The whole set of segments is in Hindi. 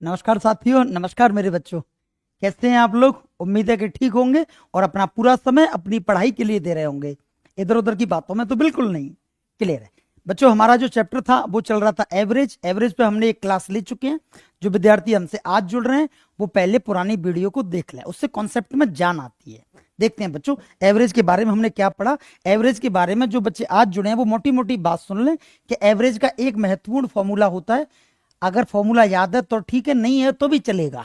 नमस्कार साथियों, नमस्कार मेरे बच्चों। कैसे हैं आप लोग? उम्मीद है कि ठीक होंगे और अपना पूरा समय अपनी पढ़ाई के लिए दे रहे होंगे। इधर उधर की बातों में तो बिल्कुल नहीं। क्लियर है बच्चों। हमारा जो चैप्टर था वो चल रहा था एवरेज। एवरेज पे हमने एक क्लास ले चुके हैं। जो विद्यार्थी हमसे आज जुड़ रहे हैं वो पहले पुरानी वीडियो को देख लें, उससे कॉन्सेप्ट में जान आती है। देखते हैं बच्चों एवरेज के बारे में हमने क्या पढ़ा। एवरेज के बारे में जो बच्चे आज जुड़े हैं वो मोटी मोटी बात सुन लें कि एवरेज का एक महत्वपूर्ण फॉर्मूला होता है। अगर फॉर्मूला याद है तो ठीक है, नहीं है तो भी चलेगा।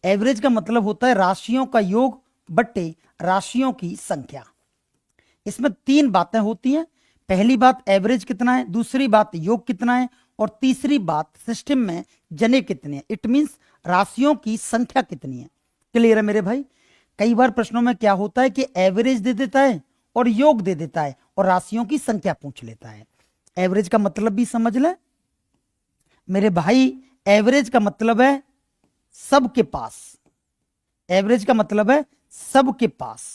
एवरेज का मतलब होता है राशियों का योग बट्टे राशियों की संख्या। इसमें तीन बातें होती हैं। पहली बात एवरेज कितना है, दूसरी बात योग कितना है, और तीसरी बात सिस्टम में जने कितने हैं। इट मींस राशियों की संख्या कितनी है। क्लियर है मेरे भाई? कई बार प्रश्नों में क्या होता है कि एवरेज दे देता है और योग दे देता है और राशियों की संख्या पूछ लेता है। एवरेज का मतलब भी समझ ले मेरे भाई। एवरेज का मतलब है सबके पास। एवरेज का मतलब है सबके पास।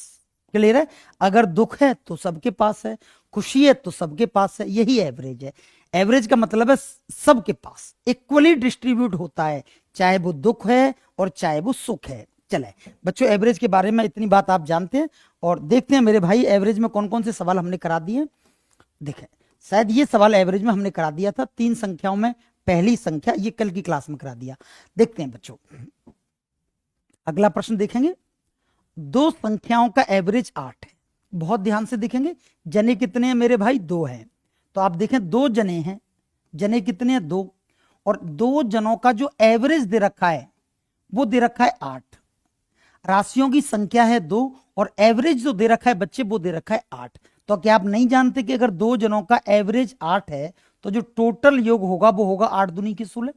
क्लियर है? अगर दुख है तो सबके पास है, खुशी है तो सबके पास है, यही एवरेज है। एवरेज का मतलब है सबके पास इक्वली डिस्ट्रीब्यूट होता है, चाहे वो दुख है और चाहे वो सुख है। चले बच्चों, एवरेज के बारे में इतनी बात आप जानते हैं और देखते हैं मेरे भाई एवरेज में कौन कौन से सवाल हमने करा दिए। देखें, शायद ये सवाल एवरेज में हमने करा दिया था तीन संख्याओं में। पहली संख्या ये कल की क्लास में करा दिया। देखते हैं बच्चों, अगला प्रश्न देखेंगे। दो संख्याओं का एवरेज 8 है। बहुत ध्यान से देखेंगे। जने कितने हैं मेरे भाई? दो हैं। तो आप देखें दो जने हैं, जने कितने हैं? दो। और दो जनों का जो एवरेज दे रखा है वो दे रखा है 8। राशियों की संख्या है दो और एवरेज जो दे रखा है बच्चे वो दे रखा है 8। तो क्या आप नहीं जानते कि अगर दो जनों का एवरेज 8 है तो जो टोटल योग होगा वो होगा 8 दूनी की 16।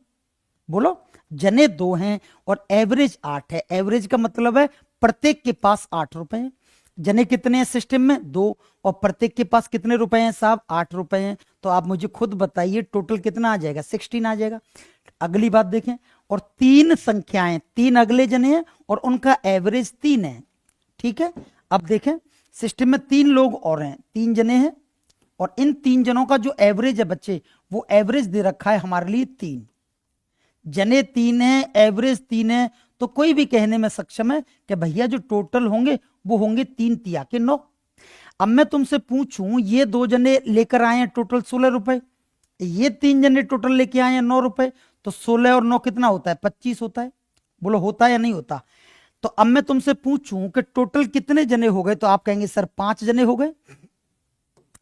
बोलो, जने दो हैं और एवरेज 8 है। एवरेज का मतलब है प्रत्येक के पास 8 रुपए हैं। जने कितने हैं सिस्टम में? दो। और प्रत्येक के पास कितने रुपए हैं साहब? 8 रुपए हैं। तो आप मुझे खुद बताइए टोटल कितना आ जाएगा? 16 आ जाएगा। अगली बात देखें, और तीन संख्याएं, तीन अगले जने हैं और उनका एवरेज 3 है। ठीक है, अब देखें सिस्टम में तीन लोग और हैं, तीन जने हैं और इन तीन जनों का जो एवरेज है बच्चे वो एवरेज दे रखा है हमारे लिए 3। जने 3 है, एवरेज 3 है, तो कोई भी कहने में सक्षम है कि भैया जो टोटल होंगे वो होंगे 3 तिया के 9। अब मैं तुमसे पूछूं, ये दो जने लेकर आए हैं टोटल 16 रुपए, ये तीन जने टोटल लेके आए हैं 9 रुपए, तो 16 और 9 कितना होता है? 25 होता है। बोलो, होता है या नहीं होता? तो अब मैं तुमसे पूछूं कि टोटल कितने जने हो गए, तो आप कहेंगे सर 5 जने हो गए।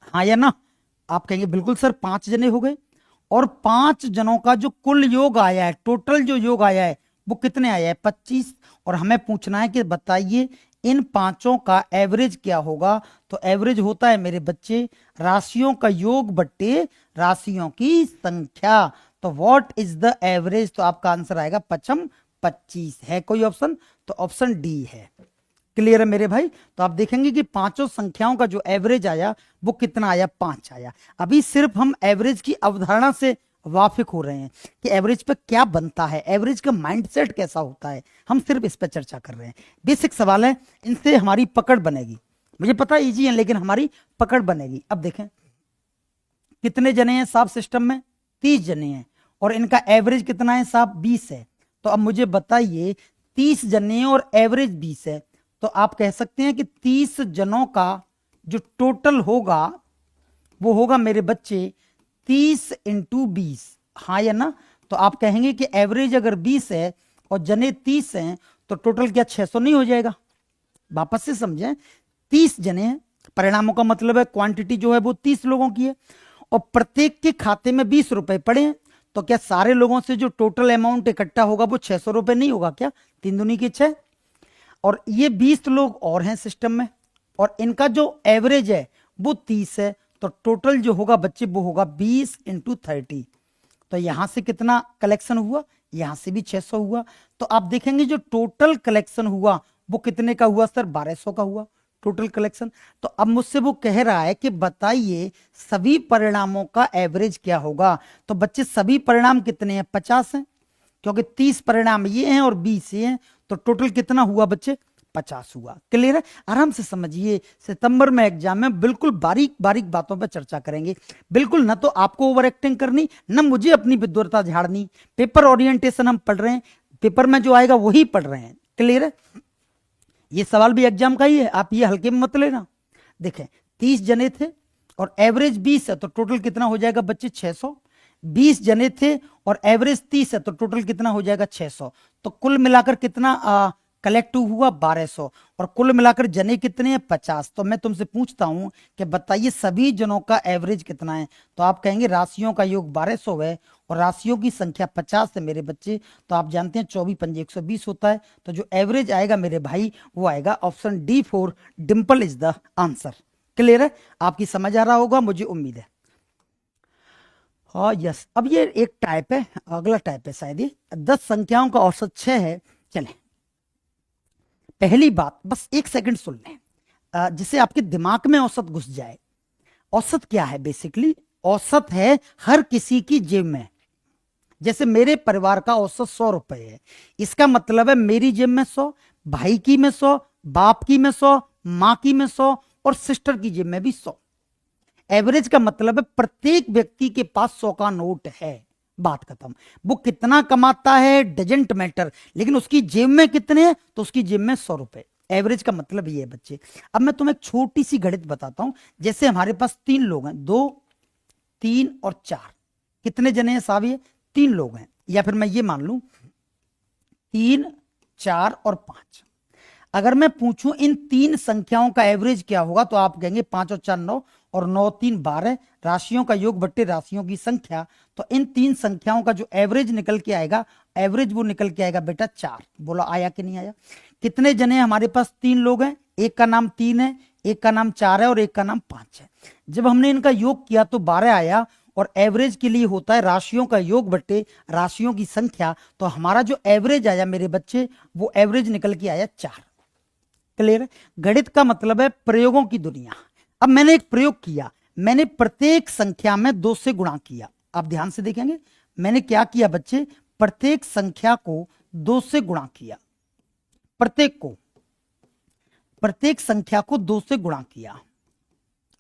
हाँ या ना? आप कहेंगे बिल्कुल सर 5 जने हो गए। और 5 जनों का जो कुल योग आया है, टोटल जो योग आया है वो कितने आया है? 25। और हमें पूछना है कि बताइए इन पांचों का एवरेज क्या होगा। तो एवरेज होता है मेरे बच्चे राशियों का योग बट्टे राशियों की संख्या। तो व्हाट इज द एवरेज? तो आपका आंसर आएगा पचम 25। है कोई ऑप्शन? तो ऑप्शन डी है। क्लियर है मेरे भाई? तो आप देखेंगे कि पांचों संख्याओं का जो एवरेज आया वो कितना आया? 5 आया। अभी सिर्फ हम एवरेज की अवधारणा से वाकिफ हो रहे हैं कि एवरेज पे क्या बनता है, एवरेज का माइंडसेट कैसा होता है, हम सिर्फ इस पे चर्चा कर रहे हैं। बेसिक सवाल है, इनसे हमारी पकड़ बनेगी। मुझे पता है इजी है लेकिन हमारी पकड़ बनेगी। अब देखें कितने जने हैं साहब सिस्टम में? 30 जने हैं और इनका एवरेज कितना है साहब? 20 है। तो अब मुझे बताइए 30 जने हैं और एवरेज 20 है, तो आप कह सकते हैं कि 30 जनों का जो टोटल होगा वो होगा मेरे बच्चे 30 इंटू 20। हाँ या ना? तो आप कहेंगे कि एवरेज अगर 20 है और जने 30 हैं तो टोटल क्या 600 नहीं हो जाएगा? वापस से समझें, 30 जने हैं, परिणामों का मतलब है क्वांटिटी जो है वो 30 लोगों की है और प्रत्येक के खाते में 20 रुपए पड़े हैं। तो क्या सारे लोगों से जो टोटल अमाउंट इकट्ठा होगा वो 600 रुपए नहीं होगा क्या? 3 दूनी की 6। और ये 20 लोग और हैं सिस्टम में और इनका जो एवरेज है वो 30 है। तो टोटल जो होगा बच्चे वो होगा 20 इंटू 30। तो यहां से कितना कलेक्शन हुआ? यहां से भी 600 हुआ। तो आप देखेंगे जो टोटल कलेक्शन हुआ वो कितने का हुआ सर? 1200 का हुआ टोटल कलेक्शन। तो अब मुझसे वो कह रहा है कि बताइए सभी परिणामों का एवरेज क्या होगा। तो बच्चे सभी परिणाम कितने हैं? 50 हैं, क्योंकि 30 परिणाम ये हैं और 20 ये हैं। तो टोटल कितना हुआ बच्चे? 50 हुआ। क्लियर है? आराम से समझिए, सितंबर में एग्जाम में बिल्कुल बारीक बारीक बातों पर चर्चा करेंगे। बिल्कुल ना तो आपको ओवर एक्टिंग करनी, ना मुझे अपनी विद्वता झाड़नी। पेपर ओरिएंटेशन हम पढ़ रहे हैं, पेपर में जो आएगा वही पढ़ रहे हैं। क्लियर है? ये सवाल भी एग्जाम का ही है, आप ये हल्के में मत लेना। देखें 30 जने थे और एवरेज 20 है, तो टोटल कितना हो जाएगा बच्चे? 600। 20 जने थे और एवरेज 30 है, तो टोटल कितना हो जाएगा? 600। तो कुल मिलाकर कितना कलेक्टिव हुआ? 1200। और कुल मिलाकर जने कितने हैं? 50। तो मैं तुमसे पूछता हूं कि बताइए सभी जनों का एवरेज कितना है? तो आप कहेंगे राशियों का योग 1200 है और राशियों की संख्या 50 है मेरे बच्चे। तो आप जानते हैं 24 पंजे 120 होता है। तो जो एवरेज आएगा मेरे भाई वो आएगा option D4, Dimple is the answer. Clear है? आपकी समझ आ रहा होगा, मुझे उम्मीद है। हाँ यस। अब ये एक टाइप है, अगला टाइप है शायद ये 10 संख्याओं का औसत 6 है। चले पहली बात बस 1 सेकंड सुन लें, जिससे आपके दिमाग में औसत घुस जाए। औसत क्या है? बेसिकली औसत है हर किसी की जेब में। जैसे मेरे परिवार का औसत 100 रुपए है, इसका मतलब है मेरी जेब में 100, भाई की में 100, बाप की में 100, माँ की में 100 और सिस्टर की जेब में भी 100। एवरेज का मतलब है प्रत्येक व्यक्ति के पास 100 का नोट है, बात खत्म। वो कितना कमाता है डजेंट मैटर, लेकिन उसकी जेब में कितने हैं? तो उसकी जेब में 100 रुपए। एवरेज का मतलब ये है बच्चे। अब मैं तुम्हें एक छोटी सी गणित बताता हूं। जैसे हमारे पास 3 लोग हैं, 2, 3 और 4। कितने जने हैं साहब? ये 3 लोग हैं। या फिर मैं ये मान लूं 3, 4 और 5। अगर मैं पूछूं इन 3 संख्याओं का एवरेज क्या होगा, तो आप कहेंगे 5 और 4 9 और 9 3 12, राशियों का योग बट्टे राशियों की संख्या। तो इन 3 संख्याओं का जो एवरेज निकल के आएगा, एवरेज वो निकल के आएगा बेटा 4। बोलो आया कि नहीं आया? कितने जने हमारे पास? 3 लोग हैं, एक का नाम 3 है, एक का नाम 4 है और एक का नाम 5 है। जब हमने इनका योग किया तो 12 आया और एवरेज के लिए होता है राशियों का योग बट्टे राशियों की संख्या। तो हमारा जो एवरेज आया मेरे बच्चे, वो एवरेज निकल के आया 4। क्लियर है? गणित का मतलब है प्रयोगों की दुनिया। अब मैंने एक प्रयोग किया, मैंने प्रत्येक संख्या में 2 से गुणा किया। आप ध्यान से देखेंगे मैंने क्या किया बच्चे, प्रत्येक संख्या को 2 से गुणा किया। प्रत्येक संख्या को 2 से गुणा किया।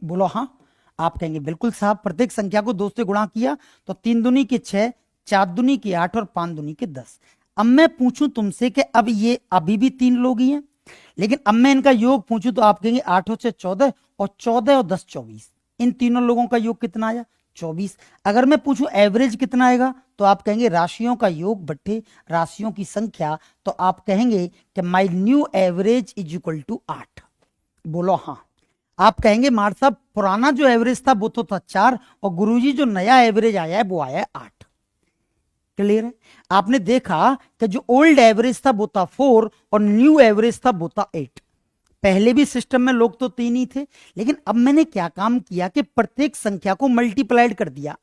बोलो हाँ। आप कहेंगे बिल्कुल साहब, प्रत्येक संख्या को 2 से गुणा किया तो 3 दूनी के 6, 4 दूनी के 8 और 5 दूनी के 10। अब मैं पूछूं तुमसे कि अब ये अभी भी 3 लोग ही हैं, लेकिन अब मैं इनका योग पूछूं तो आप कहेंगे 8 से 14 और 14 और 10 24। इन तीनों लोगों का योग कितना आया? 24। अगर मैं पूछूं एवरेज कितना आएगा, तो आप कहेंगे राशियों का योग बट्टे राशियों की संख्या। तो आप कहेंगे कि my new average is equal to 8। बोलो हाँ। आप कहेंगे मार साहब पुराना जो एवरेज था वो तो था 4 और गुरुजी जो नया एवरेज आया है वो आया है 8। क्लियर है? आपने देखा कि जो ओल्ड एवरेज था वो था 4 और न्यू एवरेज था वो था 8। पहले भी सिस्टम में लोग तो 3 ही थे, लेकिन अब मैंने क्या काम किया कि प्रत्येक संख्या को मल्टीप्लाइड कर दिया।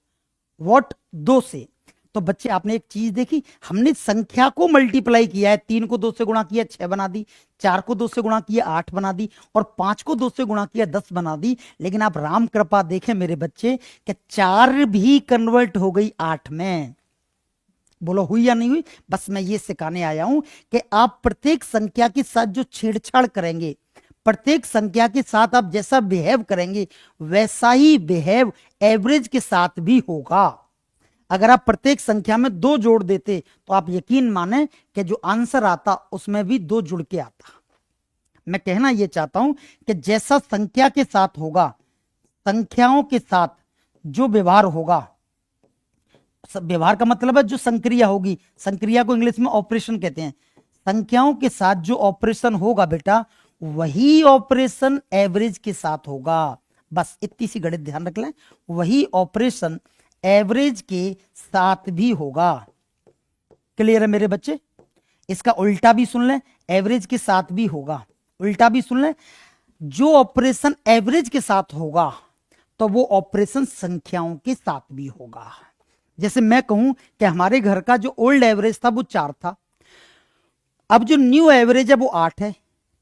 व्हाट? 2 से। तो बच्चे आपने एक चीज देखी, हमने संख्या को मल्टीप्लाई किया है। 3 को 2 से गुणा किया 6 बना दी, 4 को 2 से गुणा किया 8 बना दी और 5 को 2 से गुणा किया 10 बना दी। लेकिन आप राम कृपा देखें मेरे बच्चे कि 4 भी कन्वर्ट हो गई 8 में। बोलो हुई या नहीं हुई? बस मैं ये सिखाने आया हूं कि आप प्रत्येक संख्या के साथ जो छेड़छाड़ करेंगे, प्रत्येक संख्या के साथ आप जैसा बिहेव करेंगे वैसा ही बिहेव एवरेज के साथ भी होगा। अगर आप प्रत्येक संख्या में 2 जोड़ देते तो आप यकीन माने कि जो आंसर आता उसमें भी 2 जुड़ के आता। मैं कहना यह चाहता हूं कि जैसा संख्या के साथ होगा, संख्याओं के साथ जो व्यवहार होगा, व्यवहार का मतलब है जो संक्रिया होगी, संक्रिया को इंग्लिश में ऑपरेशन कहते हैं। संख्याओं के साथ जो ऑपरेशन होगा बेटा, वही ऑपरेशन एवरेज के साथ होगा। बस इतनी सी गणित ध्यान रख लें, वही ऑपरेशन एवरेज के साथ भी होगा। क्लियर है मेरे बच्चे? इसका उल्टा भी सुन लें, एवरेज के साथ भी होगा। उल्टा भी सुन लें, जो ऑपरेशन एवरेज के साथ होगा तो वो ऑपरेशन संख्याओं के साथ भी होगा। जैसे मैं कहूं कि हमारे घर का जो ओल्ड एवरेज था वो 4 था, अब जो न्यू एवरेज है वो 8 है।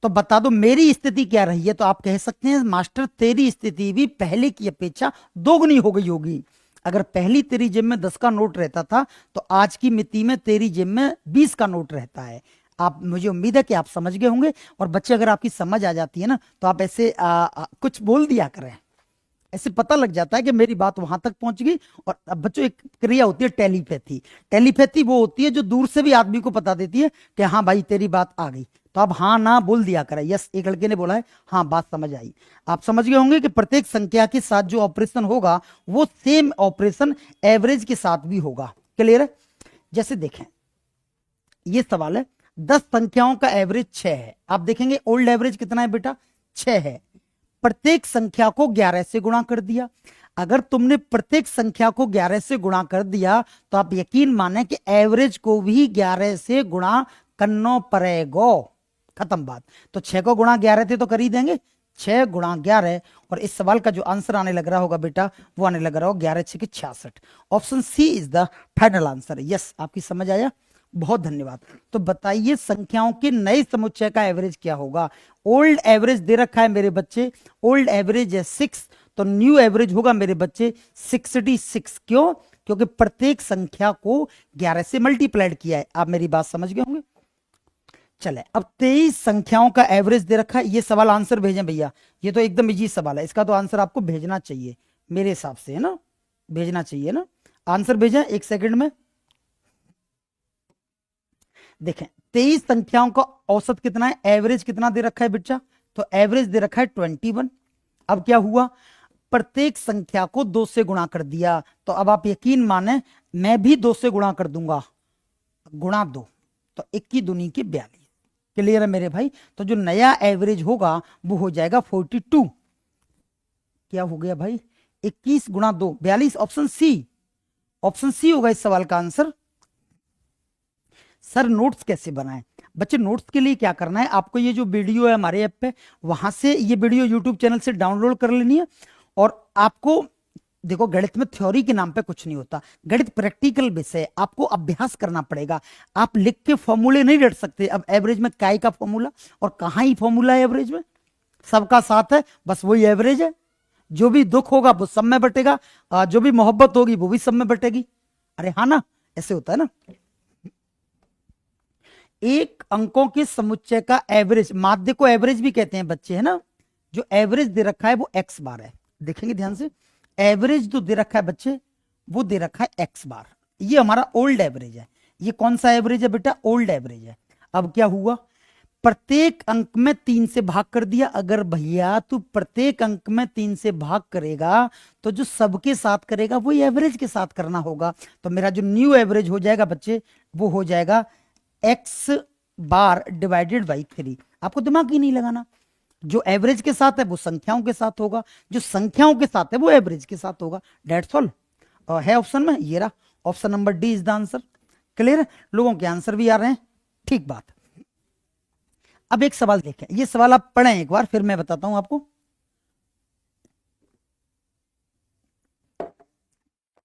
तो बता दो मेरी स्थिति क्या रही है? तो आप कह सकते हैं मास्टर तेरी स्थिति भी पहले की अपेक्षा दोगुनी हो गई होगी। अगर पहली तेरी जेब में 10 का नोट रहता था तो आज की मिति में तेरी जेब में 20 का नोट रहता है। आप, मुझे उम्मीद है कि आप समझ गए होंगे। और बच्चे अगर आपकी समझ आ जाती है ना तो आप ऐसे कुछ बोल दिया करें, ऐसे पता लग जाता है कि मेरी बात वहां तक पहुंच गई। और अब बच्चों एक क्रिया होती है टेलीपैथी। टेलीपैथी वो होती है जो दूर से भी आदमी को बता देती है कि हाँ भाई तेरी बात आ गई। तो आप हाँ ना बोल दिया करें। यस, एक लड़के ने बोला है हाँ बात समझ आई। आप समझ गए होंगे कि प्रत्येक संख्या के साथ जो ऑपरेशन होगा वो सेम ऑपरेशन एवरेज के साथ भी होगा। क्लियर है? जैसे देखें, ये सवाल है 10 संख्याओं का एवरेज 6 है। आप देखेंगे ओल्ड एवरेज कितना है बेटा? 6 है। प्रत्येक संख्या को 11 से गुणा कर दिया। अगर तुमने प्रत्येक संख्या को 11 से गुणा कर दिया तो आप यकीन माने कि एवरेज को भी 11 से गुणा करना पड़ेगा। खत्म बात। तो 6 को गुणा 11 थे तो कर ही देंगे, 6 गुणा 11। और इस सवाल का जो आंसर आने लग रहा होगा बेटा वो आने लग रहा होगा 11 6 66। Option C is the final answer. Yes, आपकी समझ आया? बहुत धन्यवाद। तो बताइए संख्याओं के नए समुच्चय का एवरेज क्या होगा? ओल्ड एवरेज दे रखा है मेरे बच्चे, ओल्ड एवरेज है 6, तो न्यू एवरेज होगा मेरे बच्चे 66। क्यों? क्योंकि प्रत्येक संख्या को 11 से मल्टीप्लाइड किया है। आप मेरी बात समझ गए होंगे। चले, अब 23 संख्याओं का एवरेज दे रखा है। ये सवाल आंसर भेजें भैया, ये तो एकदम इजी सवाल है, इसका तो आंसर आपको भेजना चाहिए मेरे हिसाब से, है ना? भेजना चाहिए ना, आंसर भेजें 1 सेकंड में। देखें 23 संख्याओं का औसत कितना है, एवरेज कितना दे रखा है बच्चा? तो एवरेज दे रखा है 21। अब क्या हुआ, प्रत्येक संख्या को 2 से गुणा कर दिया। तो अब आप यकीन माने मैं भी 2 से गुणा कर दूंगा, गुणा 2, तो 21 दूनी के 42। क्लियर है मेरे भाई? तो जो नया एवरेज होगा वो हो जाएगा 42। क्या हो गया भाई? 21 गुणा 2 42। ऑप्शन सी, ऑप्शन सी होगा इस सवाल का आंसर। सर नोट्स कैसे बनाएं? बच्चे नोट्स के लिए क्या करना है, आपको ये जो वीडियो है हमारे ऐप पे, वहां से ये वीडियो यूट्यूब चैनल से डाउनलोड कर लेनी है। और आपको देखो, गणित में थ्योरी के नाम पे कुछ नहीं होता, गणित प्रैक्टिकल विषय है, आपको अभ्यास करना पड़ेगा। आप लिख के फॉर्मूले नहीं रट सकते। अब एवरेज में काय का फॉर्मूला, और कहाँ ही फॉर्मूला है एवरेज में? सबका साथ है, बस वही एवरेज है। जो भी दुख होगा वो सब में बटेगा, जो भी मोहब्बत होगी वो भी सब में बटेगी। अरे हाँ ना, ऐसे होता है ना। एक अंकों के समुच्चय का एवरेज, माध्य को एवरेज भी कहते हैं बच्चे, है ना? जो एवरेज दे रखा है वो x बार है। देखेंगे ध्यान से, एवरेज जो दे रखा है बच्चे वो दे रखा है x बार। ये हमारा ओल्ड एवरेज है। ये कौन सा एवरेज है बेटा? ओल्ड एवरेज है। अब क्या हुआ, प्रत्येक अंक में 3 से भाग कर दिया। अगर भैया तू प्रत्येक अंक में 3 से भाग करेगा तो जो सबके साथ करेगा वो एवरेज के साथ करना होगा। तो मेरा जो न्यू एवरेज हो जाएगा बच्चे वो हो जाएगा x बार डिवाइडेड बाई 3। आपको दिमाग ही नहीं लगाना, जो एवरेज के साथ है वो संख्याओं के साथ होगा, जो संख्याओं के साथ है वो एवरेज के साथ होगा। That's all. है ऑप्शन में, ये रहा option number D is the answer. Clear है? लोगों के आंसर भी आ रहे हैं, ठीक बात। अब एक सवाल देखें, ये सवाल आप पढ़ें एक बार, फिर मैं बताता हूं आपको।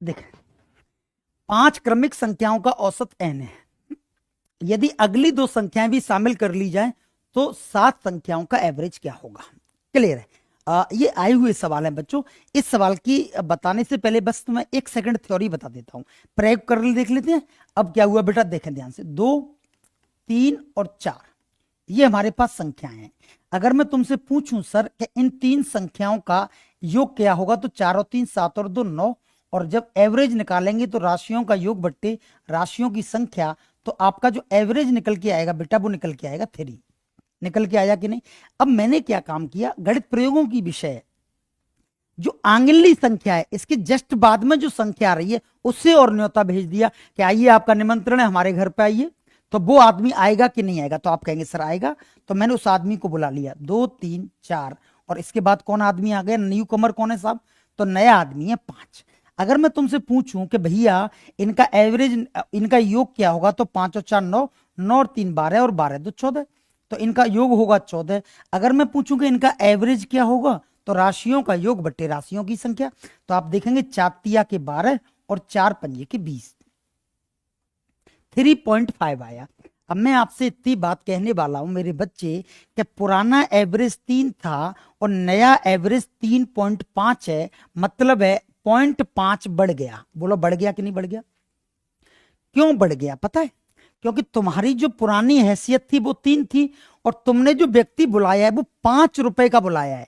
देखें, 5 क्रमिक संख्याओं का औसत n है। यदि अगली 2 संख्याएं भी शामिल कर ली जाए तो 7 संख्याओं का एवरेज क्या होगा? क्लियर है? ये आए हुए सवाल है बच्चों। इस सवाल की बताने से पहले बस मैं 1 सेकंड थ्योरी बता देता हूं, प्रयोग कर देख लेते हैं। अब क्या हुआ बेटा, देखें ध्यान से, 2 3 और 4 ये हमारे पास संख्याएं हैं। अगर मैं तुमसे पूछूं सर कि इन 3 संख्याओं का योग क्या होगा, तो 4 और 3 7 और 2 9, और जब एवरेज निकालेंगे तो राशियों का योग बट्टे राशियों की संख्या, तो आपका जो एवरेज निकल के आएगा बेटा वो निकल के आएगा 3। निकल के आया कि नहीं? अब मैंने क्या काम किया, गणित प्रयोगों की विषय जो आंगनली संख्या है इसके जस्ट बाद में जो संख्या आ रही है उससे और न्योता भेज दिया कि आइए आपका निमंत्रण है, हमारे घर पे आइए। तो वो आदमी आएगा कि नहीं आएगा? तो आप कहेंगे सर आएगा। तो मैंने उस आदमी को बुला लिया, 2 3 4, और इसके बाद कौन आदमी आ गया? न्यू कमर कौन है साहब? तो नया आदमी है 5। अगर मैं तुमसे पूछूं कि भैया इनका एवरेज, इनका योग क्या होगा, तो 5 और 4 9, 9 और 3 12 और 12 2 14, तो इनका योग होगा 14। अगर मैं पूछूं कि इनका एवरेज क्या होगा, तो राशियों का योग बट्टे राशियों की संख्या। तो आप देखेंगे 4 तिया के 12 और 4 पंजे के 20, 3.5 आया। अब मैं आपसे इतनी बात कहने वाला हूं मेरे बच्चे कि पुराना एवरेज 3 था और नया एवरेज 3.5 है, मतलब है 0.5 बढ़ गया। बोलो बढ़ गया कि नहीं बढ़ गया? क्यों बढ़ गया पता है? क्योंकि तुम्हारी जो पुरानी हैसियत थी वो 3 थी, और तुमने जो व्यक्ति बुलाया है वो 5 रुपए का बुलाया है।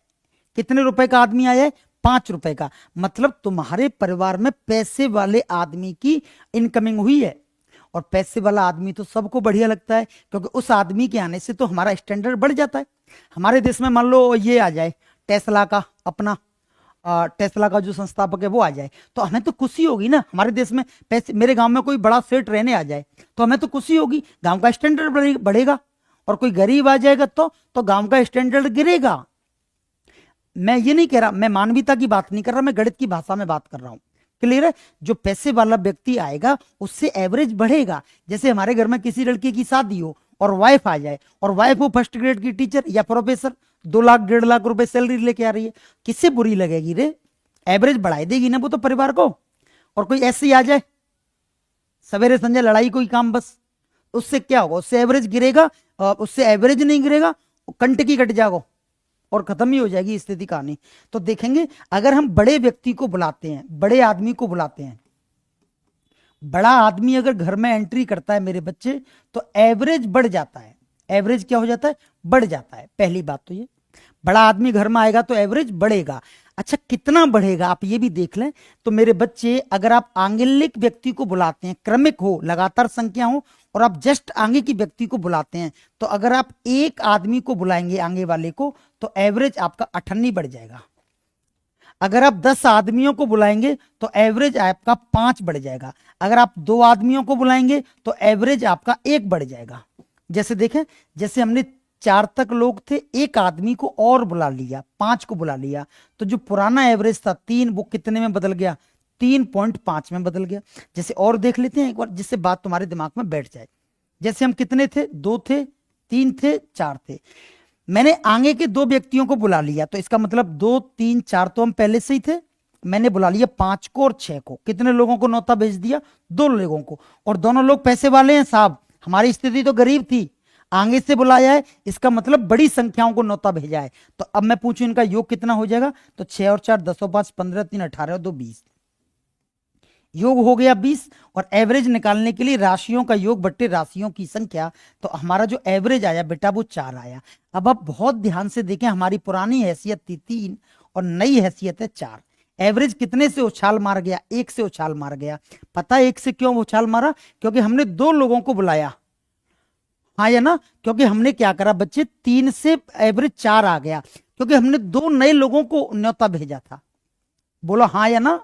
कितने रुपए का आदमी आया है? 5 रुपए का। मतलब तुम्हारे परिवार में पैसे वाले आदमी की इनकमिंग हुई है, और पैसे वाला आदमी तो सबको बढ़िया लगता है, क्योंकि उस आदमी के आने से तो हमारा स्टैंडर्ड बढ़ जाता है। हमारे देश में मान लो ये आ जाए, टेस्ला का अपना टेस्ला का जो संस्थापक है वो आ जाए, तो हमें तो खुशी होगी ना। हमारे देश में पैसे, मेरे गांव में कोई बड़ा सेठ रहने आ जाए तो हमें तो खुशी होगी, गांव का स्टैंडर्ड बढ़ेगा। और कोई गरीब आ जाएगा तो गांव का स्टैंडर्ड गिरेगा। मैं ये नहीं कह रहा, मैं मानवीयता की बात नहीं कर रहा, मैं गणित की भाषा में बात कर रहा हूं। क्लियर है? जो पैसे वाला व्यक्ति आएगा उससे एवरेज बढ़ेगा। जैसे हमारे घर में किसी लड़के की शादी हो और वाइफ आ जाए, और वाइफ हो फर्स्ट ग्रेड की टीचर या प्रोफेसर, 2 लाख 1.5 लाख रुपए सैलरी लेके आ रही है, किससे बुरी लगेगी रे? एवरेज बढ़ाई देगी ना वो तो परिवार को। और कोई ऐसे ही आ जाए, सवेरे संजय लड़ाई कोई काम बस, उससे क्या होगा? उससे एवरेज गिरेगा, उससे एवरेज नहीं गिरेगा, कंटकी कट जाएगा और खत्म ही हो जाएगी स्थिति कहानी। तो देखेंगे, अगर हम बड़े व्यक्ति को बुलाते हैं, बड़े आदमी को बुलाते हैं, बड़ा आदमी अगर घर में एंट्री करता है मेरे बच्चे, तो एवरेज बढ़ जाता है। एवरेज क्या हो जाता है? बढ़ जाता है। पहली बात तो ये, बड़ा आदमी घर में आएगा तो एवरेज बढ़ेगा। अच्छा, कितना बढ़ेगा आप ये भी देख लें। तो मेरे बच्चे, अगर आप आंगिल्यिक व्यक्ति को बुलाते हैं, क्रमिक हो, लगातार संख्या हो, और आप जस्ट आगे की व्यक्ति को बुलाते हैं, तो अगर आप एक आदमी को बुलाएंगे आगे वाले को, तो एवरेज आपका 98 बढ़ जाएगा। अगर आप 10 आदमियों को बुलाएंगे तो एवरेज आपका 5 बढ़ जाएगा। अगर आप 2 आदमियों को बुलाएंगे तो एवरेज आपका 1 बढ़ जाएगा। जैसे देखें, जैसे हमने 4 तक लोग थे, एक आदमी को और बुला लिया, 5 को बुला लिया, तो जो पुराना एवरेज था 3, वो कितने में बदल गया? 3.5 में बदल गया। जैसे और देख लेते हैं एक बार, जिससे बात तुम्हारे दिमाग में बैठ जाए। जैसे हम कितने थे? 2 थे, 3 थे, 4 थे। मैंने आगे के 2 व्यक्तियों को बुला लिया, तो इसका मतलब 2, 3, 4 तो हम पहले से ही थे। मैंने बुला लिया 5 को और 6 को। कितने लोगों को न्योता भेज दिया? 2 लोगों को। और दोनों लोग पैसे वाले हैं साहब, हमारी स्थिति तो गरीब थी, आगे से बुलाया है, इसका मतलब बड़ी संख्याओं को न्योता भेजा है। तो अब मैं पूछूं इनका योग कितना हो जाएगा? तो 6 और 4 10 और 5 15, 3 18 और 2 20, योग हो गया 20। और एवरेज निकालने के लिए राशियों का योग बट्टे राशियों की संख्या, तो हमारा जो एवरेज आया बेटा वो 4 आया। अब आप बहुत ध्यान से देखें, हमारी पुरानी हैसियत थी 3 और नई हैसियत है 4। एवरेज कितने से उछाल मार गया? 1 से उछाल मार गया। पता है 1 से क्यों उछाल मारा? क्योंकि हमने 2 लोगों को बुलाया। हाँ या ना? क्योंकि हमने क्या करा बच्चे, 3 से एवरेज 4 आ गया, क्योंकि हमने 2 नए लोगों को न्योता भेजा था। बोलो हाँ या ना?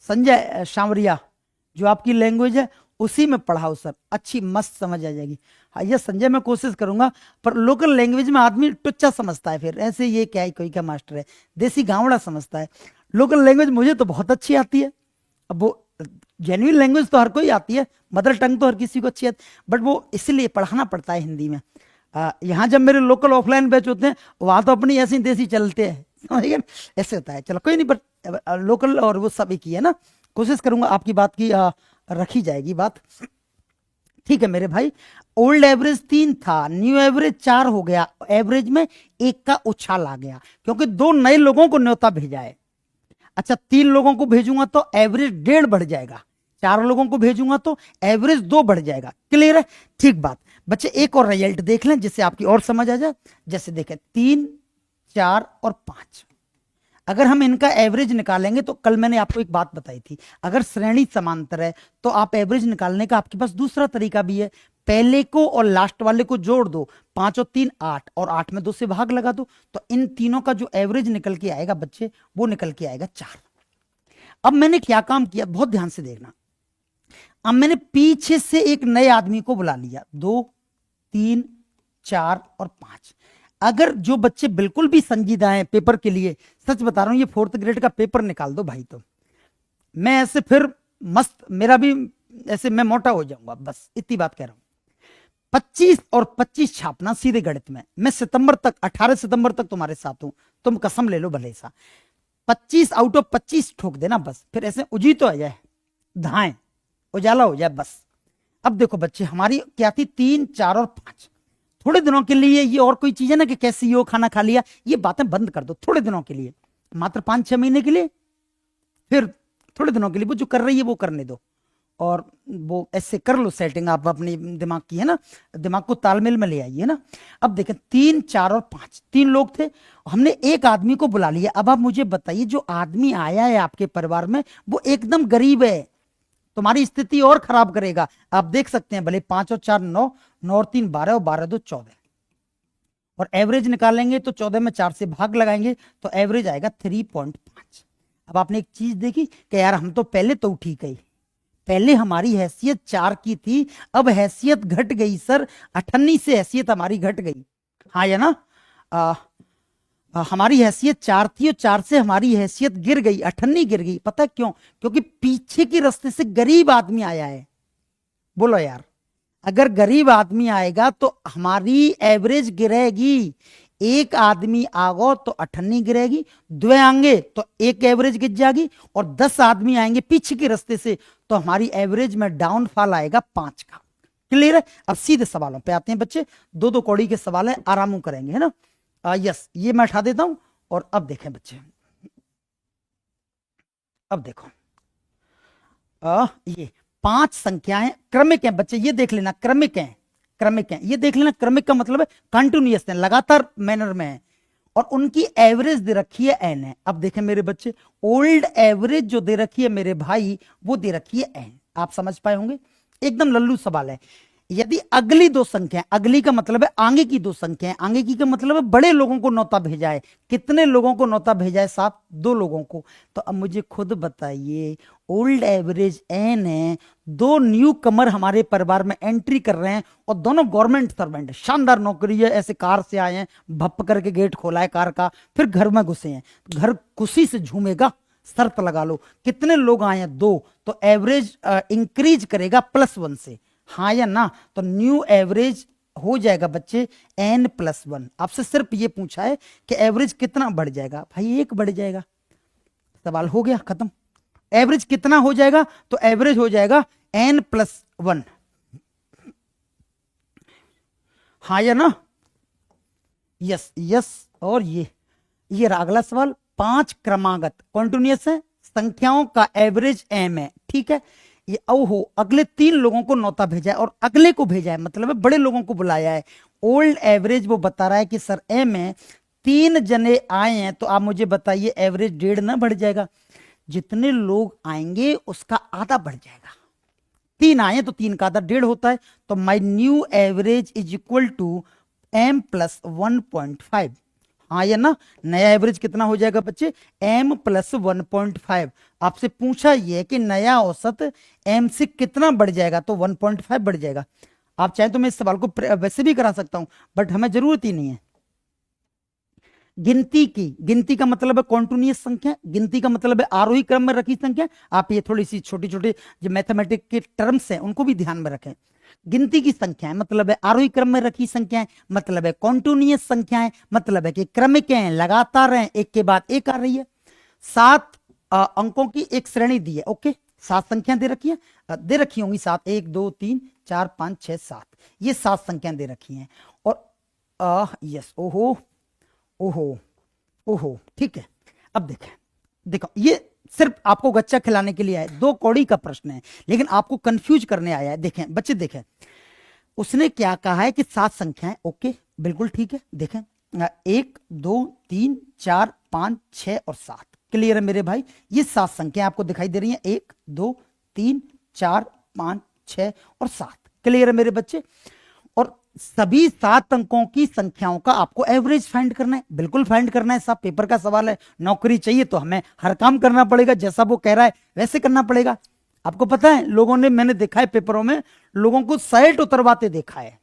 संजय शावरिया, जो आपकी लैंग्वेज है उसी में पढ़ाओ सर, अच्छी मस्त समझ आ जाएगी। हाँ ये संजय, मैं कोशिश करूंगा, पर लोकल लैंग्वेज में आदमी टुच्चा समझता है, फिर ऐसे ये क्या है, कोई क्या मास्टर है, देसी गांवड़ा समझता है। लोकल लैंग्वेज मुझे तो बहुत अच्छी आती है। अब वो जेन्युइन लैंग्वेज तो हर कोई आती है, मदर टंग तो हर किसी को अच्छी आती है, बट वो इसलिए पढ़ाना पड़ता है हिंदी में। यहाँ जब मेरे लोकल ऑफलाइन बैच होते हैं, वहां तो अपनी ऐसी देसी चलते हैं, समझिए ऐसे होता है। चलो कोई नहीं, बट लोकल और वो सब एक ही है ना। कोशिश करूंगा आपकी बात की रखी जाएगी बात। ठीक है मेरे भाई, ओल्ड एवरेज 3 था, न्यू एवरेज 4 हो गया, एवरेज में 1 का उछाल आ गया, क्योंकि 2 नए लोगों को न्योता भेजा है। अच्छा 3 लोगों को भेजूंगा तो एवरेज 1.5 बढ़ जाएगा, 4 लोगों को भेजूंगा तो एवरेज 2 बढ़ जाएगा। क्लियर है? ठीक बात बच्चे, एक और रिजल्ट देख लें जिससे आपकी और समझ आ जाए। जैसे देखें 3, 4 और 5, अगर हम इनका एवरेज निकालेंगे, तो कल मैंने आपको एक बात बताई थी, अगर श्रेणी समांतर है तो आप एवरेज निकालने का आपके पास दूसरा तरीका भी है। पहले को और लास्ट वाले को जोड़ दो, 5 और 3 8, और 8 में 2 से भाग लगा दो, तो इन तीनों का जो एवरेज निकल के आएगा बच्चे, वो निकल के आएगा 4। अब मैंने क्या काम किया, बहुत ध्यान से देखना। अब मैंने पीछे से एक नए आदमी को बुला लिया, 2, 3, 4 और 5। अगर जो बच्चे बिल्कुल भी संजीदा हैं पेपर के लिए, सच बता रहा हूं, ये 4th ग्रेड का पेपर निकाल दो भाई, तो मैं ऐसे फिर मस्त, मेरा भी ऐसे मैं मोटा हो जाऊंगा, बस इतनी बात कह रहा हूं। 25 और 25 छापना सीधे गणित में। मैं सितंबर तक, 18 सितंबर तक तुम्हारे साथ हूं, तुम कसम ले लो भले सा। 25 आउट ऑफ 25 ठोक देना बस, फिर ऐसे उजी तो आ जाए, धाएं उजाला हो जाए बस। अब देखो बच्चे, हमारी क्या थी, 3, 4 और 5। थोड़े दिनों के लिए ये और कोई चीज है ना कि कैसी हो, खाना खा लिया, ये बातें बंद कर दो थोड़े दिनों के लिए, मात्र 5-6 महीने के लिए, फिर थोड़े दिनों के लिए वो जो कर रही है वो करने दो, और वो ऐसे कर लो सेटिंग आप अपनी दिमाग की, है ना, दिमाग को तालमेल में ले आइए ना। अब देखें 3 4 और 5, 3 लोग थे, हमने एक आदमी को बुला लिया। अब आप मुझे बताइए जो आदमी आया है आपके परिवार में वो एकदम गरीब है, तुम्हारी स्थिति और खराब करेगा। आप देख सकते हैं भले 5 और 4 9, 9 और 3 12 और 12 2 14, और एवरेज निकालेंगे तो 14 में 4 से भाग लगाएंगे तो एवरेज आएगा 3.5। अब आपने एक चीज देखी कि यार हम तो पहले तो ठीक है, पहले हमारी हैसियत 4 की थी, अब हैसियत घट गई सर, 98 से हैसियत हमारी घट गई। हाँ या ना, हमारी हैसियत 4 थी और 4 से हमारी हैसियत गिर गई, 98 गिर गई। पता है क्यों? क्योंकि पीछे की रास्ते से गरीब आदमी आया है। बोलो यार, अगर गरीब आदमी आएगा तो हमारी एवरेज गिरेगी। एक आदमी आगो तो 98 गिरेगी, दो आएंगे तो एक एवरेज गिर जाएगी, और 10 आदमी आएंगे पीछे के रास्ते से तो हमारी एवरेज में डाउनफॉल आएगा 5 का। क्लियर है? अब सीधे सवालों पे आते हैं बच्चे, दो दो कौड़ी के सवाल है, आराम करेंगे, है ना। यस, ये मैं उठा देता हूं। और अब देखें बच्चे, अब देखो ये 5 संख्याएं क्रमिक हैं बच्चे, ये देख लेना क्रमिक हैं, क्रमिक हैं, ये देख लेना। क्रमिक का मतलब है कंटिन्यूअस है, लगातार मैनर में है, और उनकी एवरेज दे रखी है n है। अब देखें मेरे बच्चे, ओल्ड एवरेज जो दे रखी है मेरे भाई वो दे रखी है n। आप समझ पाए होंगे, एकदम लल्लू सवाल है। यदि अगली दो संख्याएं, अगली का मतलब है आगे की दो संख्याएं, आगे की का मतलब है बड़े लोगों को नौता भेजा है। कितने लोगों को नौता भेजा है साहब? 2 लोगों को। तो अब मुझे खुद बताइए, ओल्ड एवरेज n है, 2 न्यू कमर हमारे परिवार में एंट्री कर रहे हैं और दोनों गवर्नमेंट सर्वेंट, शानदार नौकरी है, ऐसे कार से आए हैं, भप करके गेट खोला है कार का, फिर घर में घुसे हैं, घर खुशी से झूमेगा। शर्त लगा लो कितने लोग आए हैं? 2, तो एवरेज इंक्रीज करेगा +1 से, हाँ या ना। तो न्यू एवरेज हो जाएगा बच्चे n+1। आपसे सिर्फ ये पूछा है कि एवरेज कितना बढ़ जाएगा, भाई 1 बढ़ जाएगा, सवाल हो गया खत्म। एवरेज कितना हो जाएगा? तो एवरेज हो जाएगा n+1, हाँ या ना। Yes yes. और ये रहा अगला सवाल। 5 क्रमागत कॉन्टिन्यूअस है, संख्याओं का एवरेज m है, ठीक है। ये ओहो, अगले 3 लोगों को नौता भेजा है और अगले को भेजा है, मतलब है बड़े लोगों को बुलाया है। ओल्ड एवरेज वो बता रहा है कि सर m है, 3 जने आए हैं, तो आप मुझे बताइए एवरेज 1.5 ना बढ़ जाएगा? जितने लोग आएंगे उसका आधा बढ़ जाएगा। 3 आए तो 3 का आधा 1.5 होता है, तो my new average is equal to m+1.5, हाँ या ना। नया एवरेज कितना हो जाएगा बच्चे? m+1.5। आपसे पूछा यह कि नया औसत m से कितना बढ़ जाएगा, तो 1.5 बढ़ जाएगा। आप चाहें तो मैं इस सवाल को वैसे भी करा सकता हूं, बट हमें जरूरत ही नहीं है। गिनती का मतलब है कॉन्टिन्यूअस संख्या, गिनती का मतलब है आरोही क्रम में रखी संख्या। आप ये थोड़ी सी छोटी छोटी जो मैथमेटिक के टर्म्स हैं उनको भी ध्यान में रखें। गिनती की संख्याएं मतलब है आरोही क्रम में रखी संख्याएं, मतलब है कॉन्टिन्यूअस संख्याएं, मतलब है कि क्रमिक हैं, लगातार हैं, एक के बाद एक आ रही है। 7 अंकों की एक श्रेणी दी है, ओके। 7 संख्या दे रखी है, दे रखी होंगी 7, 1 2 3 4 5 6 7, ये 7 संख्या दे रखी हैं। और यस, ओहो ओहो ओहो, ठीक है। अब देखो ये सिर्फ आपको गच्चा खिलाने के लिए है, 2 कौड़ी का प्रश्न है, लेकिन आपको कंफ्यूज करने आया है। देखें बच्चे, देखें उसने क्या कहा है कि 7 संख्याएं, ओके बिल्कुल ठीक है। देखें 1 2 3 4 5 6 और 7, क्लियर है मेरे भाई? ये 7 संख्याएं आपको दिखाई दे रही हैं, 1 2 3 4 5 6 और 7, क्लियर है मेरे बच्चे? और सभी 7 अंकों की संख्याओं का आपको एवरेज फाइंड करना है, बिल्कुल फाइंड करना है साहब, पेपर का सवाल है। नौकरी चाहिए तो हमें हर काम करना पड़ेगा, जैसा वो कह रहा है वैसे करना पड़ेगा। आपको पता है लोगों ने, मैंने देखा है पेपरों में लोगों को साइट उतरवाते देखा है।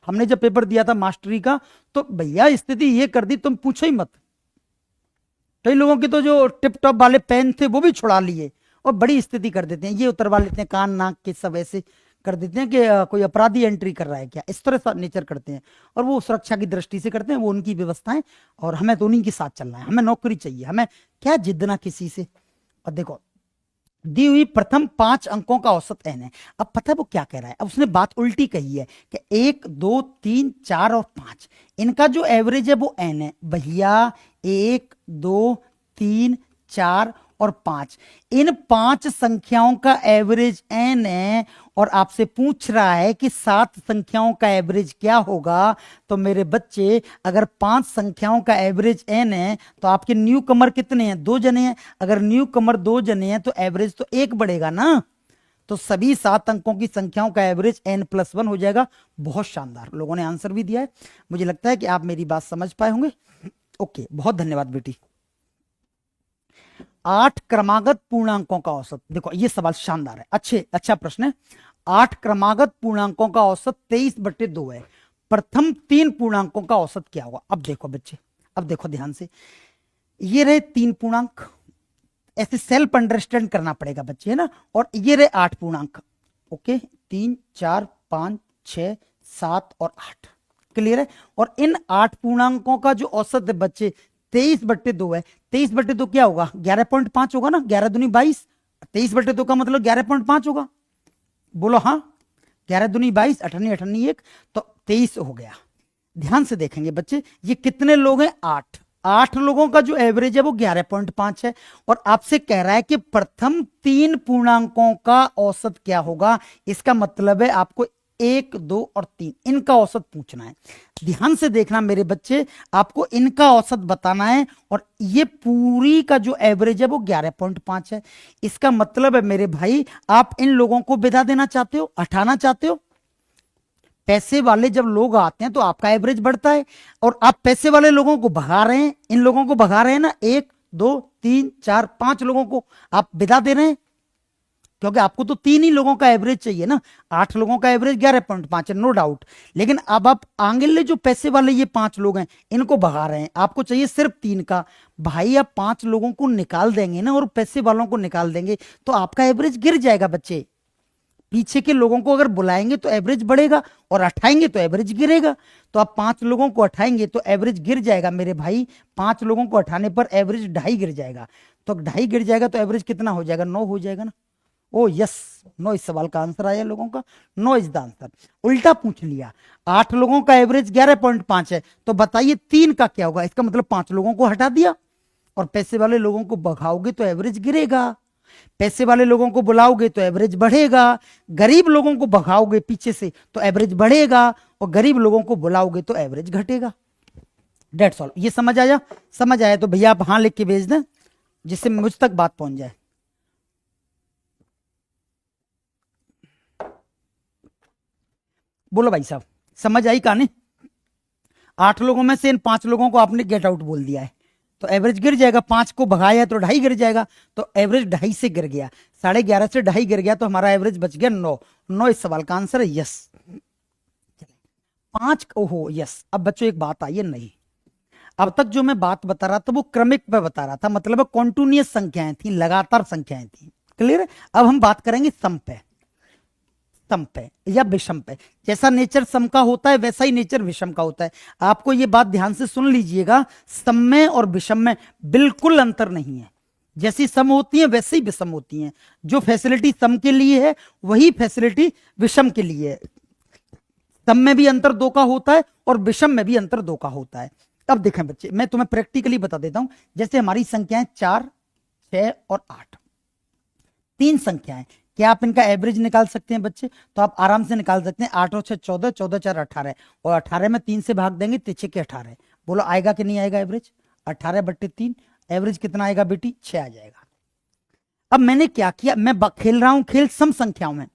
हमने जब पेपर दिया था मास्टरी का, तो भैया स्थिति ये कर दी तुम पूछो ही मत। कई लोगों के तो जो टिप टॉप वाले पेन थे वो भी छुड़ा लिए और बड़ी स्थिति कर देते हैं, ये उतरवा लेते हैं, कान नाक के सब ऐसे कर देते हैं कि कोई अपराधी एंट्री कर रहा है क्या, इस तरह नेचर करते हैं। और वो सुरक्षा की दृष्टि से करते हैं, वो उनकी व्यवस्थाएं, और हमें तो उन्हीं के साथ चलना है, हमें नौकरी चाहिए, हमें क्या जिद्दना किसी से। और देखो दी हुई प्रथम 5 अंकों का औसत n है। अब पता है वो क्या कह रहा है? अब उसने बात उल्टी कही है कि 1 2 3 4 और 5 इनका जो एवरेज है वो n है। भैया 1 2 3 4 और 5, इन 5 संख्याओं का एवरेज n है और आपसे पूछ रहा है कि 7 संख्याओं का एवरेज क्या होगा। तो मेरे बच्चे अगर 5 संख्याओं का एवरेज n है तो आपके न्यू कमर कितने हैं, 2 जने हैं। अगर न्यू कमर 2 जने हैं तो एवरेज तो 1 बढ़ेगा ना। तो सभी 7 अंकों की संख्याओं का एवरेज n+1 हो जाएगा। बहुत शानदार, लोगों ने आंसर भी दिया है। मुझे लगता है कि आप मेरी बात समझ पाए होंगे। ओके, बहुत धन्यवाद बेटी। 8 क्रमागत पूर्णांकों का औसत, देखो ये सवाल शानदार है, अच्छा प्रश्न है। 8 क्रमागत पूर्णांकों का औसत 23/2 है। प्रथम 3 पूर्णांकों का औसत क्या होगा। अब देखो बच्चे, अब देखो ध्यान से, ये रहे 3 पूर्णांक, ऐसे सेल्फ अंडरस्टैंड करना पड़ेगा बच्चे, है ना। और ये रहे 8 पूर्णांक। ओके, 3, 4, 5, 6, 7 और 8, क्लियर है। और इन 8 पूर्णांकों का जो औसत है बच्चे 23/2 है। 23/2 क्या होगा, 11.5 होगा ना। 11 दूनी 22, 23/2 का मतलब 11.5 होगा। बोलो हाँ, 11 दूनी 22, 8 8 1, तो 23 हो गया। ध्यान से देखेंगे बच्चे, ये कितने लोग हैं, 8। 8 लोगों का जो एवरेज है वो 11.5 है। और आपसे कह रहा है कि प्रथम 3 पूर्णांकों का औसत क्या होगा। इसका मतलब है आपको 1, 2 और 3 इनका औसत पूछना है। ध्यान से देखना मेरे बच्चे, आपको इनका औसत बताना है। और ये पूरी का जो एवरेज है वो 11.5 है। इसका मतलब है मेरे भाई, आप इन लोगों को विदा देना चाहते हो, हटाना चाहते हो। पैसे वाले जब लोग आते हैं तो आपका एवरेज बढ़ता है, और आप पैसे वाले लोगों को भगा रहे हैं, इन लोगों को भगा रहे हैं ना, 1, 2, 3, 4, 5 लोगों को आप विदा दे रहे हैं, क्योंकि आपको तो 3 ही लोगों का एवरेज चाहिए ना। 8 लोगों का एवरेज 11.5 है, नो डाउट। लेकिन अब आप आगे जो पैसे वाले ये 5 लोग हैं इनको भगा रहे हैं, आपको चाहिए सिर्फ 3 का। भाई आप 5 लोगों को निकाल देंगे ना और पैसे वालों को निकाल देंगे तो आपका एवरेज गिर जाएगा बच्चे। पीछे के लोगों को अगर बुलाएंगे तो एवरेज बढ़ेगा और हटाएंगे तो एवरेज गिरेगा। तो आप 5 लोगों को हटाएंगे तो एवरेज गिर जाएगा मेरे भाई। 5 लोगों को हटाने पर एवरेज 2.5 गिर जाएगा। तो 2.5 गिर जाएगा तो एवरेज कितना हो जाएगा, 9 हो जाएगा ना। ओ यस, 9 इस सवाल का आंसर आया लोगों का, 9 इज द आंसर। उल्टा पूछ लिया, 8 लोगों का एवरेज 11.5 है, तो बताइए 3 का क्या होगा। इसका मतलब 5 लोगों को हटा दिया और पैसे वाले लोगों को भगाओगे तो एवरेज गिरेगा, पैसे वाले लोगों को बुलाओगे तो एवरेज बढ़ेगा, गरीब लोगों को भगाओगे पीछे से तो एवरेज बढ़ेगा, और गरीब लोगों को बुलाओगे तो एवरेज घटेगा। That's all. ये समझ आया, समझ आया तो भैया आप हाँ लिख के भेज दें जिससे मुझ तक बात पहुंच जाए। बोलो भाई साहब, समझ आई कहानी। 8 लोगों में से इन 5 लोगों को आपने गेट आउट बोल दिया है तो एवरेज गिर जाएगा। 5 को भगाया तो 2.5 गिर जाएगा, तो एवरेज 2.5 से गिर गया, 11.5 से 2.5 गिर गया, तो हमारा एवरेज बच गया 9। 9 इस सवाल का आंसर है, यस। 5, ओहो यस। अब बच्चों एक बात आई है, नहीं अब तक जो मैं बात बता रहा था वो क्रमिक पे बता रहा था, मतलब कॉन्टिन्यूअस संख्याएं थी, लगातार संख्याएं थी, क्लियर है। अब हम बात करेंगे सम पे, सम पे या विषम पे। जैसा नेचर सम का होता है वैसा ही नेचर विषम का होता है। आपको ये बात ध्यान से सुन लीजिएगा, सम में और विषम में बिल्कुल अंतर नहीं है। जैसी सम होती है वैसे ही विषम होती हैं। जो फैसिलिटी सम के लिए है वही फैसिलिटी विषम के लिए है। सम में भी अंतर 2 का होता है और विषम में भी अंतर 2 का होता है। अब देखें बच्चे, मैं तुम्हें प्रैक्टिकली बता देता हूं। जैसे हमारी संख्याएं 4, 6 और 8, 3 संख्याएं, क्या आप इनका एवरेज निकाल सकते हैं बच्चे? तो आप आराम से निकाल सकते हैं। 8 और 6 14, 14 4 18, और 18 में 3 से भाग देंगे, 3 के 18। बोलो आएगा कि नहीं आएगा एवरेज? 18/3 एवरेज कितना आएगा बेटी? 6 आ जाएगा। अब मैंने क्या किया, मैं खेल रहा हूं खेल सम संख्याओं में।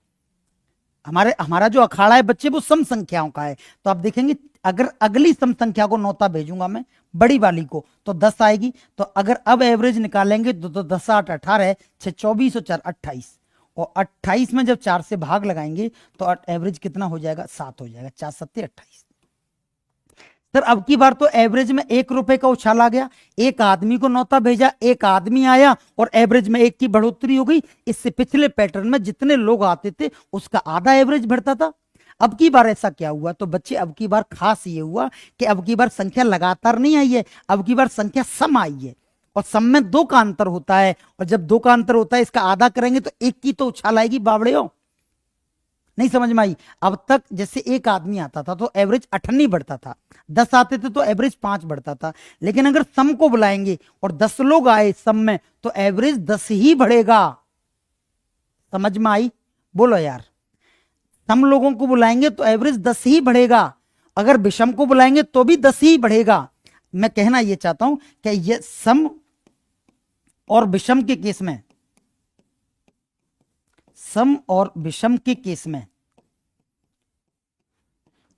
हमारा जो अखाड़ा है बच्चे वो सम संख्याओं का है। तो आप देखेंगे अगर अगली सम संख्या को नौता भेजूंगा मैं, बड़ी वाली को, तो 10 आएगी। तो अगर अब एवरेज निकालेंगे तो 10 8 18, 6 24 और 4 28, और 28 में जब 4 से भाग लगाएंगे तो एवरेज कितना हो जाएगा? 7 हो जाएगा। 4 7 28। सर अब की बार तो एवरेज में 1 रुपए का उछाल आ गया, एक आदमी को नौता भेजा, एक आदमी आया और एवरेज में 1 की बढ़ोतरी हो गई। इससे पिछले पैटर्न में जितने लोग आते थे उसका आधा एवरेज बढ़ता था। अब की बार ऐसा क्या हुआ? तो बच्चे अब की बार खास ये हुआ कि अब की बार संख्या लगातार नहीं आई है, अब की बार संख्या सम आई है। और सम में 2 का अंतर होता है, और जब 2 का अंतर होता है इसका आधा करेंगे तो 1 की तो उछाल आएगी बावड़े हो। नहीं समझ में आई? अब तक जैसे एक आदमी आता था तो एवरेज 8 नहीं बढ़ता था, 10 आते थे तो एवरेज 5 बढ़ता था, लेकिन अगर सम को बुलाएंगे और 10 लोग आए सम में तो एवरेज 10 ही बढ़ेगा। समझ में आई? बोलो यार, सम लोगों को बुलाएंगे तो एवरेज 10 ही बढ़ेगा, अगर विषम को बुलाएंगे तो भी 10 ही बढ़ेगा। मैं कहना यह चाहता हूं कि ये सम और विषम के केस में, सम और विषम के केस में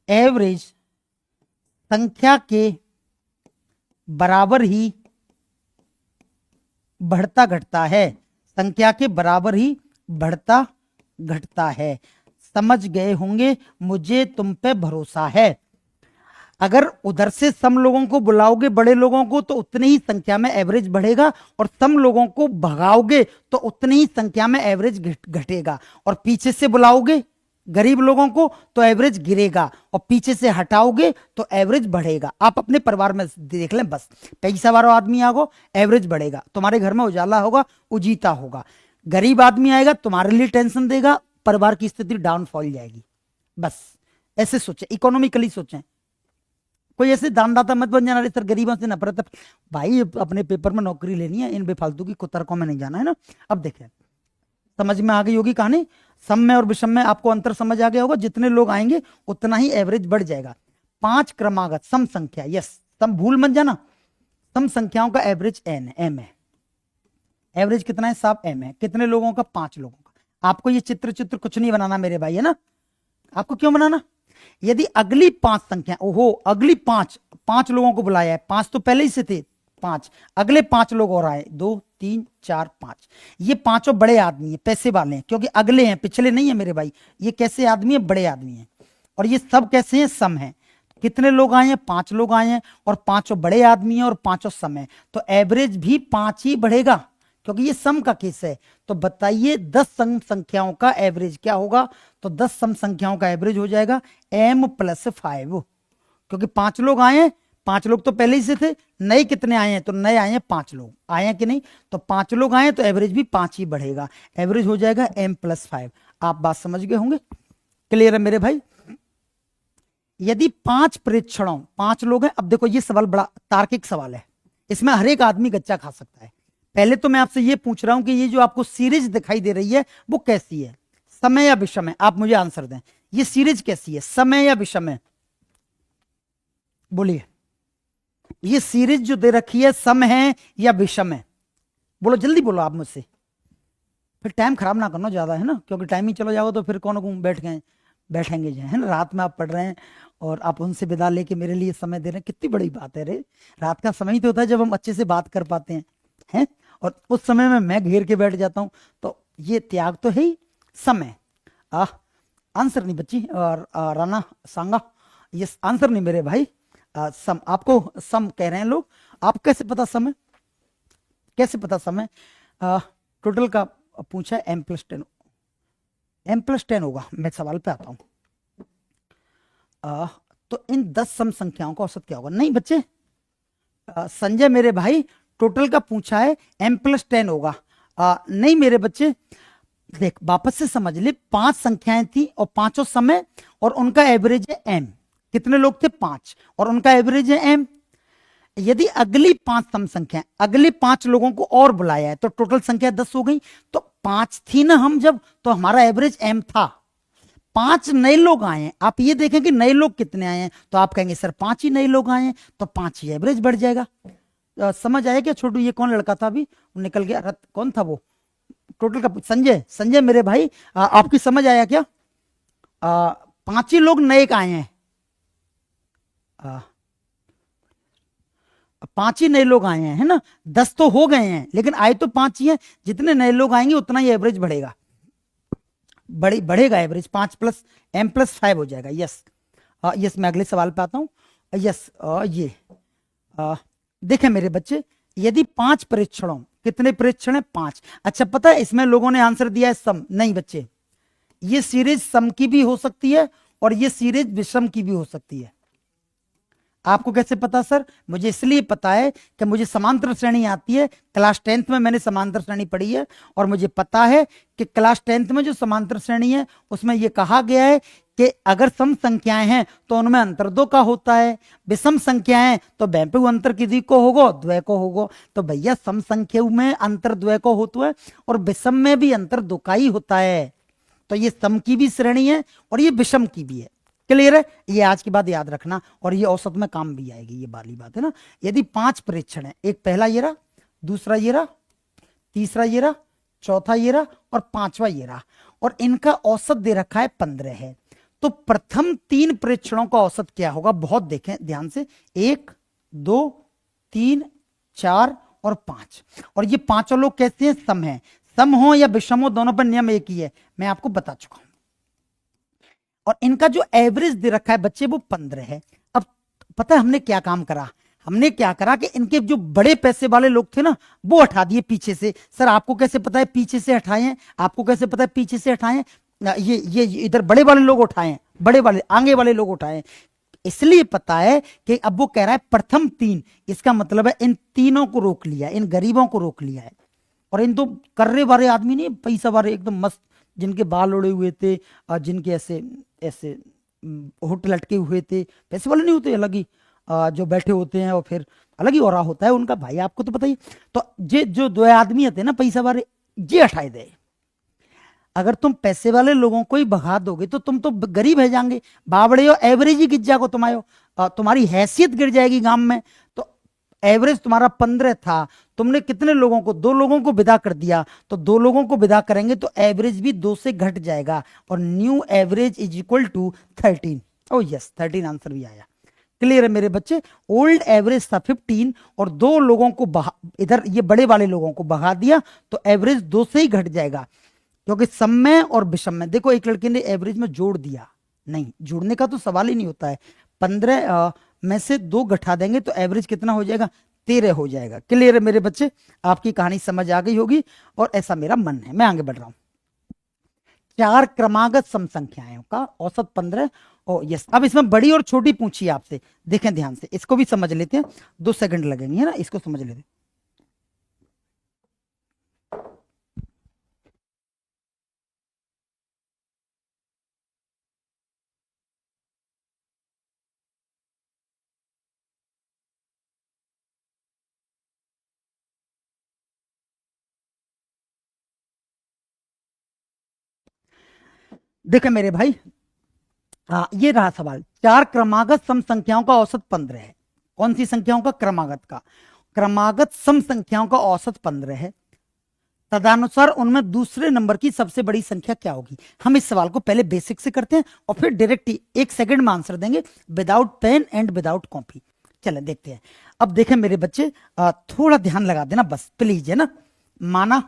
एवरेज संख्या के बराबर ही बढ़ता घटता है, संख्या के बराबर ही बढ़ता घटता है। समझ गए होंगे, मुझे तुम पे भरोसा है। अगर उधर से सम लोगों को बुलाओगे बड़े लोगों को तो उतनी ही संख्या में एवरेज बढ़ेगा, और सम लोगों को भगाओगे तो उतनी ही संख्या में एवरेज घटेगा, और पीछे से बुलाओगे गरीब लोगों को तो एवरेज गिरेगा, और पीछे से हटाओगे तो एवरेज बढ़ेगा। आप अपने परिवार में देख लें, बस पैसा वाला आदमी आगो एवरेज बढ़ेगा, तुम्हारे घर में उजाला होगा, उजीता होगा। गरीब आदमी आएगा तुम्हारे लिए टेंशन देगा, परिवार की स्थिति डाउनफॉल जाएगी। बस ऐसे सोचें, इकोनॉमिकली सोचें। कोई ऐसे दानदाता मत बन जाना, अरे सर गरीबों से नफरत है। भाई अपने पेपर में नौकरी लेनी है, इन बेफालतू की कुतर्कों में नहीं जाना है ना। अब देखें, समझ में आ गई होगी कहानी। सम में और विषम में आपको अंतर समझ आ गया होगा, जितने लोग आएंगे उतना ही एवरेज बढ़ जाएगा। 5 क्रमागत सम संख्या, यस सम भूल मत जाना, सम संख्याओं का एवरेज एन है, एम है। एवरेज कितना है साहब? एम है। कितने लोगों का? 5 लोगों का। आपको ये चित्र कुछ नहीं बनाना मेरे भाई, है ना। आपको क्यों बनाना? यदि अगली 5 संख्या, ओहो अगली 5 लोगों को बुलाया है, 5 तो पहले ही से थे, 5 अगले 5 लोग और आए, 2 3 4 5। ये पांचों बड़े आदमी हैं, पैसे वाले हैं, क्योंकि अगले हैं, पिछले नहीं है मेरे भाई। ये कैसे आदमी है? बड़े आदमी हैं। और ये सब कैसे हैं? सम है। कितने लोग आए हैं? 5 लोग आए हैं, और 5 बड़े आदमी हैं और 5 सम है, तो एवरेज भी 5 ही बढ़ेगा, क्योंकि ये सम का केस है। तो बताइए 10 सम संख्याओं का एवरेज क्या होगा? तो 10 सम संख्याओं का एवरेज हो जाएगा m + 5, क्योंकि 5 लोग आए हैं, 5 लोग तो पहले ही से थे। नए कितने आए हैं? तो नए आए हैं 5 लोग, आए हैं कि नहीं? तो 5 लोग आए तो एवरेज भी 5 ही बढ़ेगा, एवरेज हो जाएगा m + 5। आप बात समझ गए होंगे, क्लियर है मेरे भाई। यदि 5 प्रेक्षणों, 5 लोग हैं, अब देखो ये सवाल बड़ा तार्किक सवाल है, इसमें हर एक आदमी गच्चा खा सकता है। पहले तो मैं आपसे ये पूछ रहा हूं कि ये जो आपको सीरीज दिखाई दे रही है वो कैसी है, समय या विषम है? आप मुझे आंसर दें, ये सीरीज कैसी है, समय या विषम है? बोलिए, ये सीरीज जो दे रखी है सम है या विषम है? बोलो, जल्दी बोलो आप मुझसे, फिर टाइम खराब ना करना ज्यादा, है ना, क्योंकि टाइम ही चलो जाओगे तो फिर कौन बैठेंगे जो है ना। रात में आप पढ़ रहे हैं और आप उनसे विदा लेके मेरे लिए समय दे रहे हैं, कितनी बड़ी बात है रे। रात का समय ही तो होता है जब हम अच्छे से बात कर पाते हैं, और उस समय में मैं घेर के बैठ जाता हूं, तो ये त्याग तो है ही। समय आंसर नहीं बच्ची और राना सांगा, ये आंसर नहीं मेरे भाई। सम, आपको सम कह रहे हैं लोग, आप कैसे पता समय, कैसे पता समय? टोटल का पूछा है, m + 10 होगा। मैं सवाल पे आता हूं। तो इन 10 सम संख्याओं का औसत क्या होगा? नहीं बच्चे, संजय मेरे भाई, टोटल का पूछा है, m + 10 होगा। नहीं मेरे बच्चे, देख वापस से समझ ले, 5 संख्याएं थी और 5 समय, और उनका एवरेज है m। कितने लोग थे? 5, और उनका एवरेज है m। यदि अगली 5 सम संख्या, अगले 5 लोगों को और बुलाया है तो टोटल संख्या 10 हो गई। तो 5 थी ना हम जब, तो हमारा एवरेज m था। 5 नए लोग आए हैं, आप ये देखें कि नए लोग कितने आए हैं, तो आप कहेंगे सर 5 ही नए लोग आए हैं, तो 5 ही एवरेज बढ़ जाएगा। समझ आया क्या छोटू? ये कौन लड़का था अभी निकल गया, कौन था वो? टोटल का संजय मेरे भाई, आपकी समझ आया क्या? 5 ही लोग नए आए हैं, 5 ही नए लोग आए हैं, है ना। 10 तो हो गए हैं, लेकिन आए तो 5 ही हैं। जितने नए लोग आएंगे उतना ही एवरेज बढ़ेगा, बढ़ेगा एवरेज। 5 + m + 5 हो जाएगा। यस यस, मैं अगले सवाल पे आता हूं। यस ये देखें मेरे बच्चे, यदि 5 परीक्षणों, कितने परीक्षण है? 5। अच्छा, पता है इसमें लोगों ने आंसर दिया है सम। नहीं बच्चे, ये सीरीज सम की भी हो सकती है और ये सीरीज विषम की भी हो सकती है। आपको कैसे पता सर? मुझे इसलिए पता है कि मुझे समांतर श्रेणी आती है, क्लास 10th में मैंने समांतर श्रेणी पढ़ी है, और मुझे पता है कि क्लास 10th में जो समांतर श्रेणी है उसमें यह कहा गया है कि अगर सम संख्याएं हैं तो उनमें अंतर दो का होता है, विषम संख्याएं तो वैपू अंतर किसी को होगा, द्वय को होगा। तो भैया सम संख्या में अंतर द्वय को होता है और विषम में भी अंतर दो का ही होता है। तो ये सम की भी श्रेणी है और ये विषम की भी है। क्लियर है? ये आज की बात याद रखना, और ये औसत में काम भी आएगी, ये वाली बात है ना। यदि 5 परीक्षण है, एक पहला ये रहा, दूसरा ये रहा, तीसरा ये रहा, चौथा ये रहा और पांचवा ये रहा, और इनका औसत दे रखा है 15 है। तो प्रथम 3 परीक्षणों का औसत क्या होगा? बहुत देखें ध्यान से, 1 2 3 4 और 5। और ये पांचों लोग कैसे हैं? सम है। सम हो या विषम हो, दोनों पर नियम एक ही है, मैं आपको बता चुका हूं। और इनका जो एवरेज दे रखा है बच्चे वो 15 है। अब पता है हमने क्या काम करा? हमने क्या करा कि इनके जो बड़े पैसे वाले लोग थे ना वो हटा दिए पीछे से। सर आपको कैसे पता है पीछे से हटाए हैं? आपको कैसे पता है पीछे से हटाए हैं? ये इधर बड़े वाले लोग उठाए हैं, बड़े वाले आगे वाले लोग उठाए हैं। इसलिए पता है कि अब वो कह रहा है प्रथम 3, इसका मतलब है इन तीनों को रोक लिया, इन गरीबों को रोक लिया है। और इन तो कर्रे वाले आदमी नहीं, पैसा वाले एकदम मस्त, जिनके बाल उड़े हुए थे, जिनके ऐसे ऐसे होठ लटके हुए थे, पैसे वाले नहीं होते, अलग ही जो बैठे होते हैं और फिर अलग ही और होता है उनका, भाई आपको तो पता ही। तो ये जो 2 आदमी होते हैं ना पैसा वाले, ये हटाए दे। अगर तुम पैसे वाले लोगों को ही भगा दोगे तो तुम तो गरीब है जाएंगे, बावड़े हो, एवरेज ही गिर जाओ तुम्हारी हैसियत गिर जाएगी गांव में। तो एवरेज तुम्हारा 15 था, तुमने कितने लोगों को? 2 लोगों को विदा कर दिया, तो 2 लोगों को विदा करेंगे तो एवरेज भी 2 से घट जाएगा, और new average is equal to 13। Oh yes, 13 answer भी आया। क्लियर है मेरे बच्चे? ओल्ड एवरेज था 15 और 2 लोगों को इधर ये बड़े वाले लोगों को भगा दिया तो एवरेज 2 से ही घट जाएगा, क्योंकि सम में और विषम में देखो एक लड़के ने एवरेज में जोड़ दिया, नहीं जोड़ने का तो सवाल ही नहीं होता है। 15 में से 2 घटा देंगे तो एवरेज कितना हो जाएगा? 13 हो जाएगा। क्लियर है मेरे बच्चे? आपकी कहानी समझ आ गई होगी और ऐसा मेरा मन है। मैं आगे बढ़ रहा हूं। 4 क्रमागत सम संख्याओं का औसत 15। ओ यस, अब इसमें बड़ी और छोटी पूछी आपसे, देखें ध्यान से, इसको भी समझ लेते हैं, 2 सेकंड लगेंगे है ना, इसको समझ लेते हैं। देखें मेरे भाई, हाँ ये रहा सवाल। 4 क्रमागत सम संख्याओं का औसत 15 है। कौन सी संख्याओं का? क्रमागत का। क्रमागत सम संख्याओं का औसत 15 है, तदनुसार उनमें दूसरे नंबर की सबसे बड़ी संख्या क्या होगी? हम इस सवाल को पहले बेसिक से करते हैं और फिर डायरेक्ट 1 सेकंड में आंसर देंगे, without pen and without copy. चले देखते हैं। अब देखें मेरे बच्चे, थोड़ा ध्यान लगा देना बस प्लीज, है ना। माना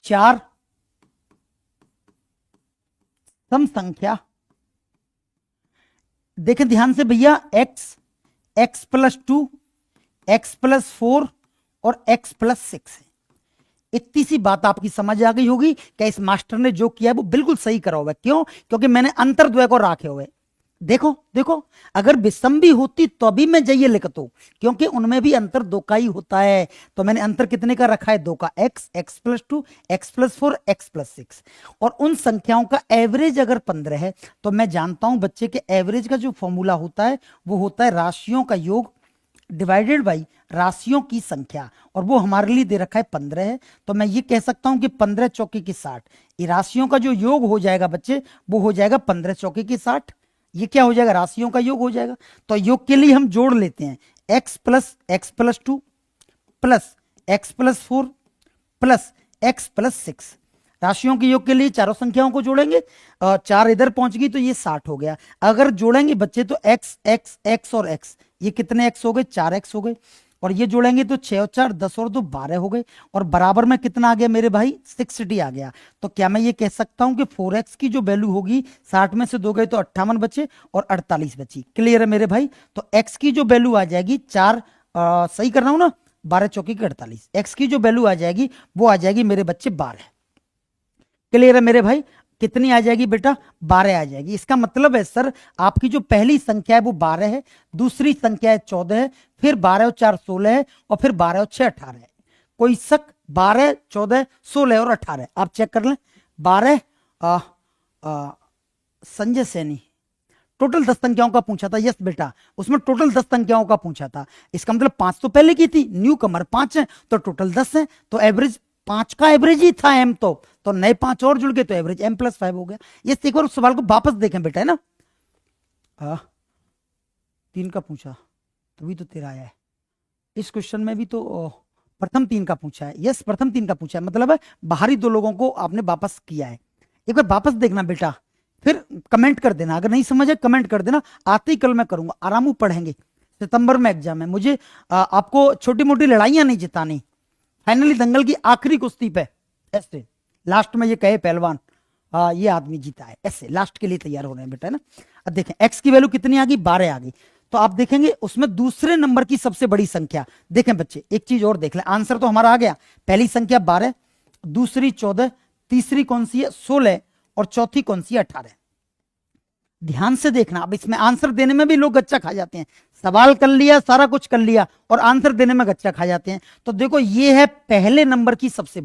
4 सम संख्या, देखें ध्यान से भैया, x, x+2, x+4 और x+6 है। इतनी सी बात आपकी समझ आ गई होगी कि इस मास्टर ने जो किया है वो बिल्कुल सही करा हुआ है। क्यों? क्योंकि मैंने अंतर्द्वय को रखे हुए। देखो देखो, अगर विषम भी होती तो भी मैं जाइए लिखता, क्योंकि उनमें भी अंतर 2 का ही होता है। तो मैंने अंतर कितने का रखा है? 2 का। x, x+2, x+4, x+6। और उन संख्याओं का एवरेज अगर 15 है तो मैं जानता हूं बच्चे के एवरेज का जो फॉर्मूला होता है वो होता है राशियों का योग डिवाइडेड बाई राशियों की संख्या, और वो हमारे लिए दे रखा है 15 है। तो मैं ये कह सकता हूं कि 15 चौके की 60, ये राशियों का जो योग हो जाएगा बच्चे वो हो जाएगा 15 चौके की 60। ये क्या हो जाएगा? राशियों का योग हो जाएगा। तो योग के लिए हम जोड़ लेते हैं x+x+2 plus x+4 plus x+6। राशियों के योग के लिए चारों संख्याओं को जोड़ेंगे, 4 इधर पहुंच गई तो ये 60 हो गया। अगर जोड़ेंगे बच्चे तो x x x और x, ये कितने x हो गए? 4x हो गए। और ये जोड़ेंगे तो 6 और 4 10 और 2 12 हो गए। और बराबर में कितना आ गया मेरे भाई? 60 आ गया। तो क्या मैं ये कह सकता हूं कि 4x की जो वैल्यू होगी, 60 में से 2 गए तो 58 बचे और 48 बची। क्लियर है मेरे भाई? तो x की जो वैल्यू आ जाएगी 4, सही कर रहा हूं ना, 12 चौकी के 48, x की जो वैल्यू आ जाएगी वो आ जाएगी मेरे बच्चे 12। क्लियर है मेरे भाई? कितनी आ जाएगी बेटा, 12 आ जाएगी। इसका मतलब है सर आपकी जो पहली संख्या है वो 12 है, दूसरी संख्या है 14 है, फिर 12 और 4 16 है, और फिर 12 और 6 18 है। कोई शक? 12 14 16 और 18 आप चेक कर लें। 12 संजय सैनी टोटल 10 संख्याओं का पूछा था। यस बेटा, उसमें टोटल 10 संख्याओं का पूछा था। इसका मतलब 5 तो पहले की थी, न्यू कमर 5 है, तो टोटल 10 है, तो एवरेज 5 का एवरेज ही था एम, तो नए 5 और जुड़ गए तो एवरेज m+5 हो गया। ये एक बार उस सवाल को वापस देखें बेटा, है ना। 3 का पूछा तभी तो तेरा आया है। इस क्वेश्चन में भी तो प्रथम 3 का पूछा है। यस, प्रथम 3 का पूछा है, मतलब है बाहरी 2 लोगों को आपने वापस किया है। एक बार वापस देखना बेटा, फिर कमेंट कर देना, अगर नहीं समझे कमेंट कर देना। आते ही कल मैं करूंगा, आराम पढ़ेंगे। सितंबर में एग्जाम है, मुझे आपको छोटी मोटी लड़ाइयां नहीं जितानी। फाइनली दंगल की आखिरी कुश्ती पे ऐसे लास्ट में ये कहे पहलवान ये आदमी जीता है, ऐसे लास्ट के लिए तैयार हो रहे हैं बेटा, है ना। अब देखें एक्स की वैल्यू कितनी आ गई, 12 आ गई। तो आप देखेंगे उसमें दूसरे नंबर की सबसे बड़ी संख्या। देखें बच्चे एक चीज और देख लें, आंसर तो हमारा आ गया। पहली संख्या 12, दूसरी 14, तीसरी कौन सी है 16, और चौथी कौन सी है 18। ध्यान से देखना, अब इसमें आंसर देने में भी लोग गच्चा खा जाते हैं। सवाल कर लिया, सारा कुछ कर लिया, और आंसर देने में गच्चा खा जाते हैं। तो देखो ये है पहले नंबर की सबसे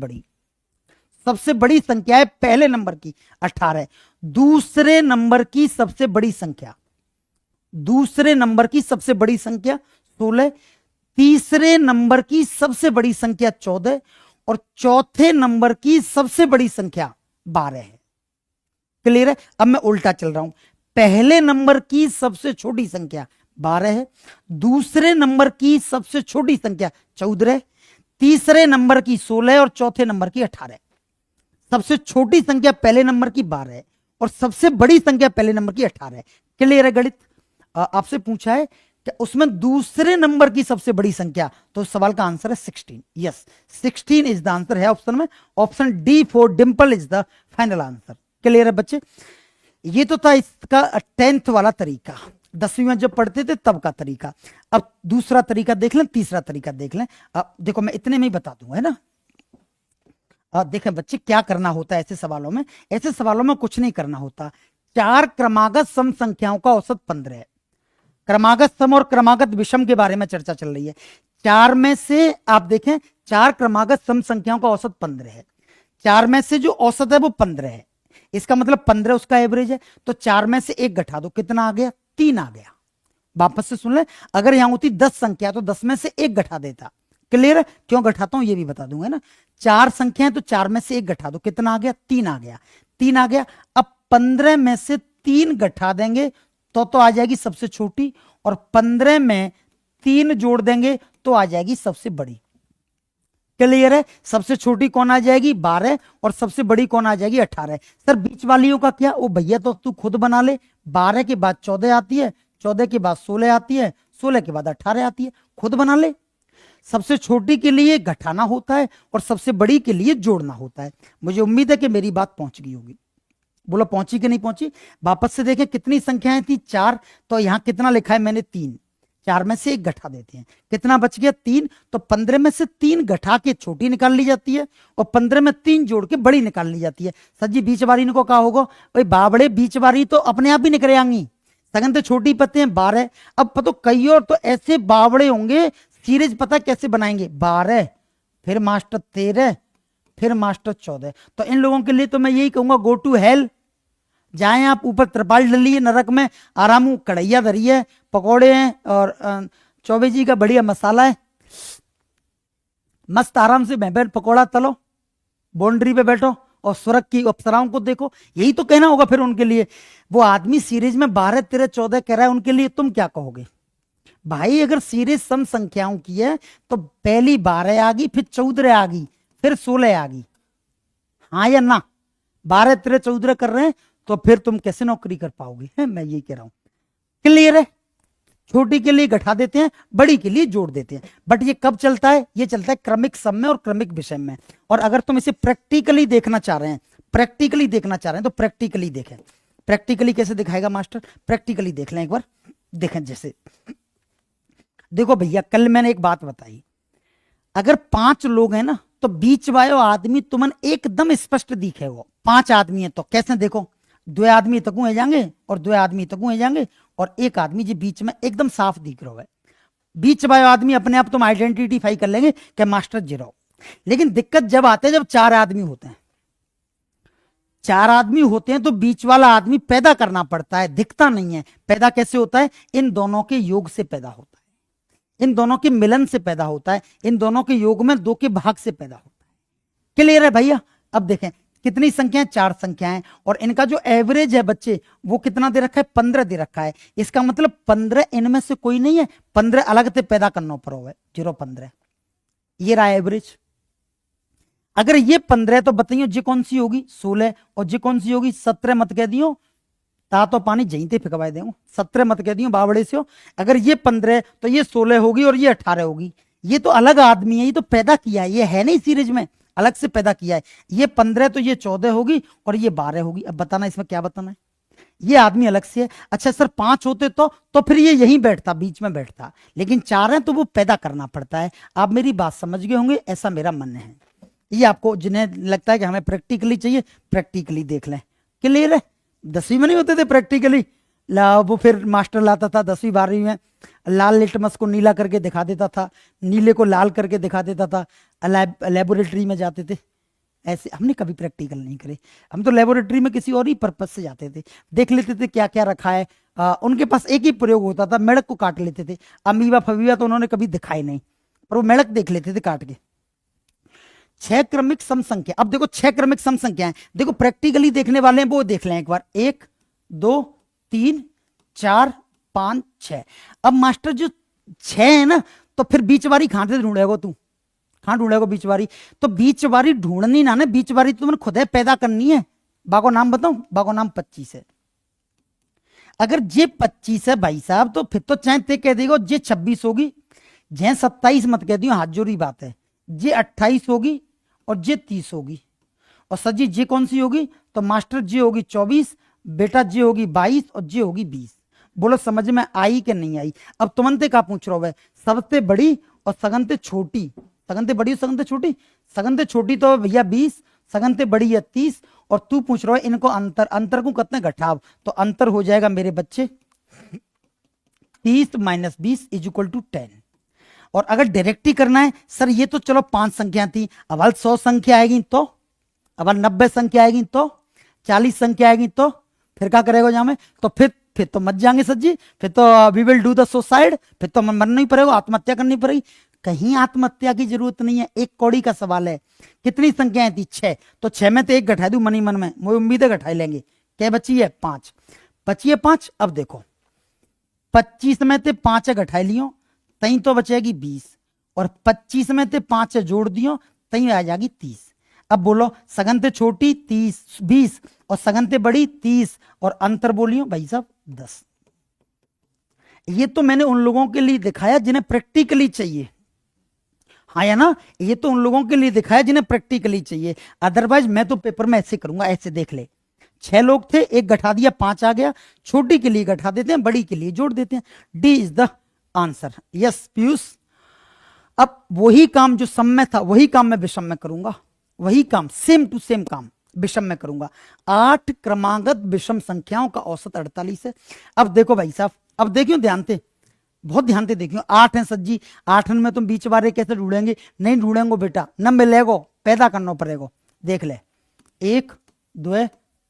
बड़ी संख्या है पहले नंबर की 18। दूसरे नंबर की सबसे बड़ी संख्या 16, तीसरे नंबर की सबसे बड़ी संख्या 14, और चौथे नंबर की सबसे बड़ी संख्या 12 है। क्लियर है? अब मैं उल्टा चल रहा हूं। पहले नंबर की सबसे छोटी संख्या 12 है, दूसरे नंबर की सबसे छोटी संख्या 14, तीसरे नंबर की 16, और चौथे नंबर की 18। सबसे छोटी संख्या पहले नंबर की 12 है, और सबसे बड़ी संख्या पहले नंबर की 18 है। क्लियर है? गणित आपसे पूछा है कि उसमें दूसरे नंबर की सबसे बड़ी संख्या, तो सवाल का आंसर है 16। यस, 16 इज द आंसर है ऑप्शन में। Option D for Dimple is the final answer. Clear है बच्चे? ये तो था इसका 10th वाला तरीका, 10वीं में जब पढ़ते थे तब का तरीका। अब दूसरा तरीका देख लें, तीसरा तरीका देख लें। अब देखो मैं इतने में ही बता दूंगा, है ना। देखें बच्चे क्या करना होता है ऐसे सवालों में। ऐसे सवालों में कुछ नहीं करना होता। 4 क्रमागत सम संख्याओं का औसत 15 है। क्रमागत सम और क्रमागत विषम के बारे में चर्चा चल रही है। 4 में से आप देखें 4 क्रमागत सम संख्याओं का औसत 15 है। 4 में से जो औसत है वो 15 है, इसका मतलब 15 उसका एवरेज है। तो 4 में से 1 घटा दो, कितना आ गया? 3 आ गया। वापस से सुन ले, अगर यहां होती 10 संख्या तो 10 में से 1 घटा देता। क्लियर है? क्यों घटाता हूं ये भी बता दूंगा ना। 4 संख्या है तो 4 में से 1 घटा दो, कितना आ गया? 3 आ गया। 3 आ गया। अब 15 में से 3 घटा देंगे तो आ जाएगी सबसे छोटी, और 15 में 3 जोड़ देंगे तो आ जाएगी सबसे बड़ी। क्लियर है? सबसे छोटी कौन आ जाएगी? 12, और सबसे बड़ी कौन आ जाएगी? 18। सर बीच वालियों का क्या? ओ भैया तो तू खुद बना ले। 12 के बाद 14 आती है, 14 के बाद 16 आती है, 16 के बाद 18 आती है, खुद बना ले। सबसे छोटी के लिए घटाना होता है और सबसे बड़ी के लिए जोड़ना होता है। मुझे उम्मीद है कि मेरी बात पहुंच गई होगी। बोलो पहुंची कि नहीं पहुंची? वापस से देखें कितनी संख्याएं थी? 4। तो यहां कितना लिखा है मैंने? 3। 4 में से 1 घटा देते हैं, कितना बच गया? 3। तो 15 में से 3 घटा के छोटी निकाल ली जाती है, और 15 में 3 जोड़ के बड़ी निकाल ली जाती है। सर जी बीच वाली को कहा होगा भाई बाबड़े, बीच वाली तो अपने आप ही निकल आएंगी, सगन तो छोटी पते हैं 12। अब पता कई और तो ऐसे बावड़े होंगे, सीरीज पता कैसे बनाएंगे? 12, फिर मास्टर 13, फिर मास्टर 14। तो इन लोगों के लिए तो मैं यही कहूंगा, गो टू हेल। जाएं आप ऊपर त्रिपाल डलिए नरक में, आराम कढ़ैया धरिए, पकौड़े हैं और चौबे जी का बढ़िया मसाला है, मस्त आराम से भैंस पकौड़ा तलो, बाउंड्री पे बैठो और स्वर्ग की अप्सराओं को देखो। यही तो कहना होगा फिर उनके लिए। वो आदमी सीरीज में 12, 13, 14 कह रहा है, उनके लिए तुम क्या कहोगे? भाई अगर सीरीज सम संख्याओं की है तो पहली 12 आ गई, फिर 14 आ गई, फिर 16 आ गई। हाँ या ना? 12, 13, 14 कर रहे हैं तो फिर तुम कैसे नौकरी कर पाओगे? है मैं यही कह रहा हूं। क्लियर है? छोटी के लिए घटा देते हैं, बड़ी के लिए जोड़ देते हैं। बट ये कब चलता है? ये चलता है क्रमिक सम में और क्रमिक विषम में। और अगर तुम इसे प्रैक्टिकली देखना चाह रहे हैं, तो प्रैक्टिकली देखें। प्रैक्टिकली कैसे दिखाएगा मास्टर? प्रैक्टिकली देख लें एक बार। देखें जैसे, देखो भैया कल मैंने एक बात बताई, अगर 5 लोग हैं ना तो बीच वाले आदमी तुमन एकदम स्पष्ट दिखे, वो 5 आदमी है तो कैसे देखो, 2 आदमी तक है जाएंगे और 2 आदमी तक है जाएंगे और एक आदमी जो बीच में एकदम साफ दिख रहा है, बीच वाले आदमी अपने आप तुम आइडेंटिफाई कर लेंगे कि मास्टर जीरो। लेकिन दिक्कत जब आते हैं जब 4 आदमी होते हैं, 4 आदमी होते हैं तो बीच वाला आदमी पैदा करना पड़ता है, दिखता नहीं है। पैदा कैसे होता है? इन दोनों के योग से पैदा होता है, इन दोनों के मिलन से पैदा होता है, इन दोनों के योग में 2 के भाग से पैदा होता है। क्लियर है भैया? अब देखें कितनी संख्याएं, 4 संख्याएं, और इनका जो एवरेज है बच्चे वो कितना दे रखा है? 15 दे रखा है। इसका मतलब 15 इनमें से कोई नहीं है, 15 अलग से पैदा करना पर हो 0-15, ये रहा एवरेज। अगर ये 15 तो बताइए जी कौन सी होगी? 16, और जी कौन सी होगी? 17 मत कह दियो ता तो पानी जहीं ते फिकवाए देंगे, 17 मत कह दियो बावड़े से हो। अगर ये 15 तो ये 16 होगी और ये 18 होगी। ये तो अलग आदमी है, ये तो पैदा किया है, ये है नहीं सीरीज में, अलग से पैदा किया है। ये 15 तो ये 14 होगी और ये 12 होगी। अब बताना इसमें क्या बताना है? ये आदमी अलग से है। अच्छा सर 5 होते तो फिर ये यहीं बैठता, बीच में बैठता, लेकिन 4 है तो वो पैदा करना पड़ता है। आप मेरी बात समझ गए होंगे, ऐसा मेरा मानना है। ये आपको जिन्हें लगता है कि हमें प्रैक्टिकली चाहिए, प्रैक्टिकली देख लें। क्लियर है? 10वीं में नहीं होते थे प्रैक्टिकली, वो फिर मास्टर लाता था 10वीं 12वीं में, लाल लिटमस को नीला करके दिखा देता था, नीले को लाल करके दिखा देता था, लेबोरेटरी में जाते थे। ऐसे हमने कभी प्रैक्टिकल नहीं करे, हम तो लेबोरेटरी में किसी और ही पर्पज से जाते थे, देख लेते थे क्या क्या रखा है। उनके पास एक ही प्रयोग होता था, मेढक को काट लेते थे। अमीबा फवीबा तो उन्होंने कभी दिखाई नहीं, पर वो मेढक देख लेते थे काट के। 6 क्रमिक सम संख्या, अब देखो 6 क्रमिक सम संख्या है, देखो प्रैक्टिकली देखने वाले हैं वो देख लें एक बार। 1 2 3 4 5 6। अब मास्टर जो 6 है ना, तो फिर बीच वाली कहां से ढूंढेगा तू? कहां ढूंढेगा बीच वाली? तो बीच वाली ढूंढनी ना, बीच वाली तो तुमने खुद है पैदा करनी है। बाको नाम बताऊं? बाको नाम 25 है। अगर जे 25 है भाई साहब, तो फिर तो चाहे ते कह देगा जे 26 होगी, जे 27 मत कह दियो, हाथ जोड़ी बात है। जे 28 होगी और जे 30 होगी। और सर जी जे कौन सी होगी? तो मास्टर जे होगी 24, बेटा जे होगी 22 और जे होगी 20। बोलो समझ में आई कि नहीं आई? अब तुमनते का पूछ रहा है? सबसे बड़ी और सगनते छोटी, सगनते बड़ी और सगनते छोटी। सगनते छोटी तो भैया 20, सगनते बड़ी है 30, और तू पूछ रहा है इनको अंतर, अंतर को कितने घटाव? तो अंतर हो जाएगा मेरे बच्चे 30 - 20 = 10। और अगर डायरेक्ट ही करना है सर, ये तो चलो 5 संख्या थी, अब 100 संख्या आएगी तो, अब 90 संख्या आएगी तो, 40 संख्या आएगी तो फिर क्या करेगा जहां में? तो फिर तो मत जाएंगे सर जी, फिर तो we will do the suicide, फिर तो मरना ही पड़ेगा, आत्महत्या करनी पड़ेगी। कहीं आत्महत्या की जरूरत नहीं है, एक कौड़ी का सवाल है। कितनी संख्याएं थी? 6, तो 6 में तो एक घटा दू मनी मन में, मुझे उम्मीद है घटाई लेंगे। क्या बची है? 5, बची है 5। अब देखो 25 में से 5 घटाई लियो, तई तो बचेगी 20, और 25 में से 5 जोड़ दियो, तई आ जाएगी 30। अब बोलो सगनते छोटी 30 20 और सगनते बड़ी 30, और अंतर बोलियो भाई साहब 10। ये तो मैंने उन लोगों के लिए दिखाया जिन्हें प्रैक्टिकली चाहिए, हाँ या ना? ये तो उन लोगों के लिए दिखाया जिन्हें प्रैक्टिकली चाहिए, अदरवाइज मैं तो पेपर में ऐसे करूंगा, ऐसे देख ले। 6 लोग थे, एक घटा दिया 5 आ गया, छोटी के लिए घटा देते हैं, बड़ी के लिए जोड़ देते हैं। D is the answer. Yes Piyush, अब वही काम जो सम में था वही काम मैं विषम में करूंगा, वही काम सेम टू सेम काम विषम में करूंगा। 8 क्रमागत विषम संख्याओं का औसत 48 है। अब देखो भाई साहब, अब देखियो ध्यान से, बहुत ध्यान से देखियो। 8 है सज्जी, 8 में तुम बीच वाले कैसे ढूंढेंगे? नहीं ढूंढेंगे बेटा, न मिलेगो, पैदा करना पड़ेगा। देख ले 1 2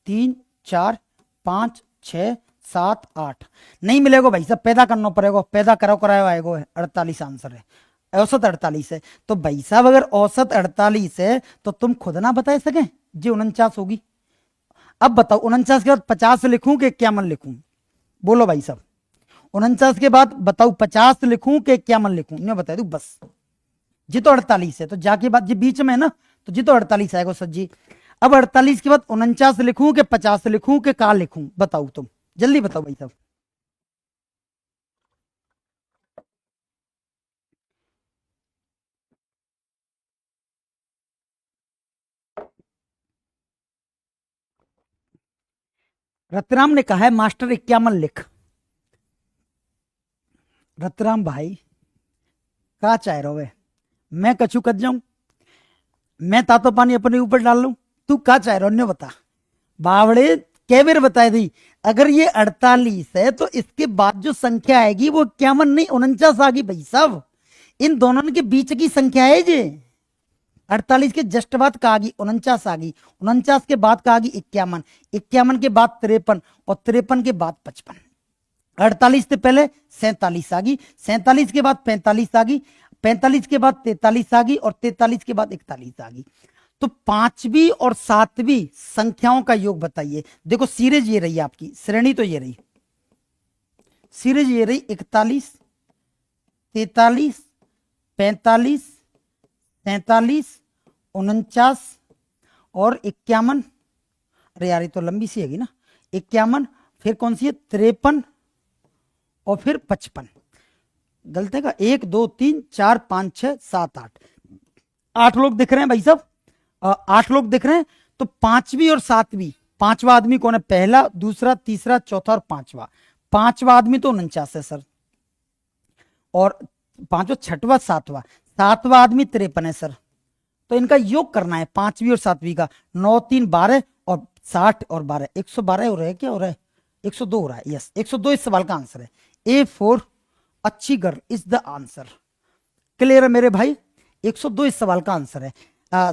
3 4 5 6 7 8, नहीं मिलेगा भाई साहब, पैदा करना पड़ेगा, पैदा कराओ आएगा 48 आंसर है, औसत 48 है। तो भाई साहब अगर औसत 48 है तो तुम खुद ना बता सके जी 49 होगी। अब बताओ 49 के बाद 50 लिखूं कि 51 लिखूं? बोलो भाई साहब, 49 के बाद बताओ 50 लिखूं कि 51 लिखूं? मैं बता दू बस, जी तो 48 है, तो जाके बाद जी बीच में है ना, तो जी तो 48 आएगा सर जी। अब 48 के बाद 49 लिखूं कि 50 लिखूं कि का लिखूं? बताओ तुम, जल्दी बताओ भाई साहब। रतराम ने कहा है मास्टर 51 लिख। रतराम भाई का चाह रहे हो? मैं कछु कर जाऊं? मैं तातो पानी अपने ऊपर डाल लूं? तू का चाह रहा बता, बावड़े कै बेर बताए दी। अगर ये 48 है तो इसके बाद जो संख्या आएगी वो 51 नहीं 49 आ गई भाई साहब। इन दोनों के बीच की संख्या है ये। 48 के जस्ट बाद का आ गई 49 आ गई, 49 के बाद का आ गई 51, 51 के बाद 53 और 53 के बाद 55। 48 से पहले 47 आ गई, 47 के बाद 45 आ गई, 45 के बाद 43 आ गई और 43 के बाद 41 आ गई। तो पांचवी और सातवीं संख्याओं का योग बताइए। देखो सीरीज ये रही आपकी, श्रेणी तो ये रही, सीरीज ये रही 41, 43, 45, 47, 49 और 51। अरे यार ये तो लंबी सी हैगी ना। 51, फिर कौन सी है 53 और फिर 55। गलत है का 1 2 3 4 5 6 7 8 8 लोग दिख रहे हैं भाई साहब, 8 लोग दिख रहे हैं। तो पांचवी और सातवीं, पांचवा आदमी कौन है, पहला दूसरा तीसरा चौथा और पांचवा। पांचवा आदमी तो 49 है सर, और पांचवा छठवा सातवां, सातवां आदमी 53 है सर। तो इनका योग करना है पांचवी और सातवीं का। 9 3 12 और 60 और 12 112 हो रहा है, क्या हो रहा है 102 हो रहा है। यस 102 इस सवाल का आंसर है। A4 अच्छी girl is the answer. Clear है मेरे भाई, 102 इस सवाल का आंसर है।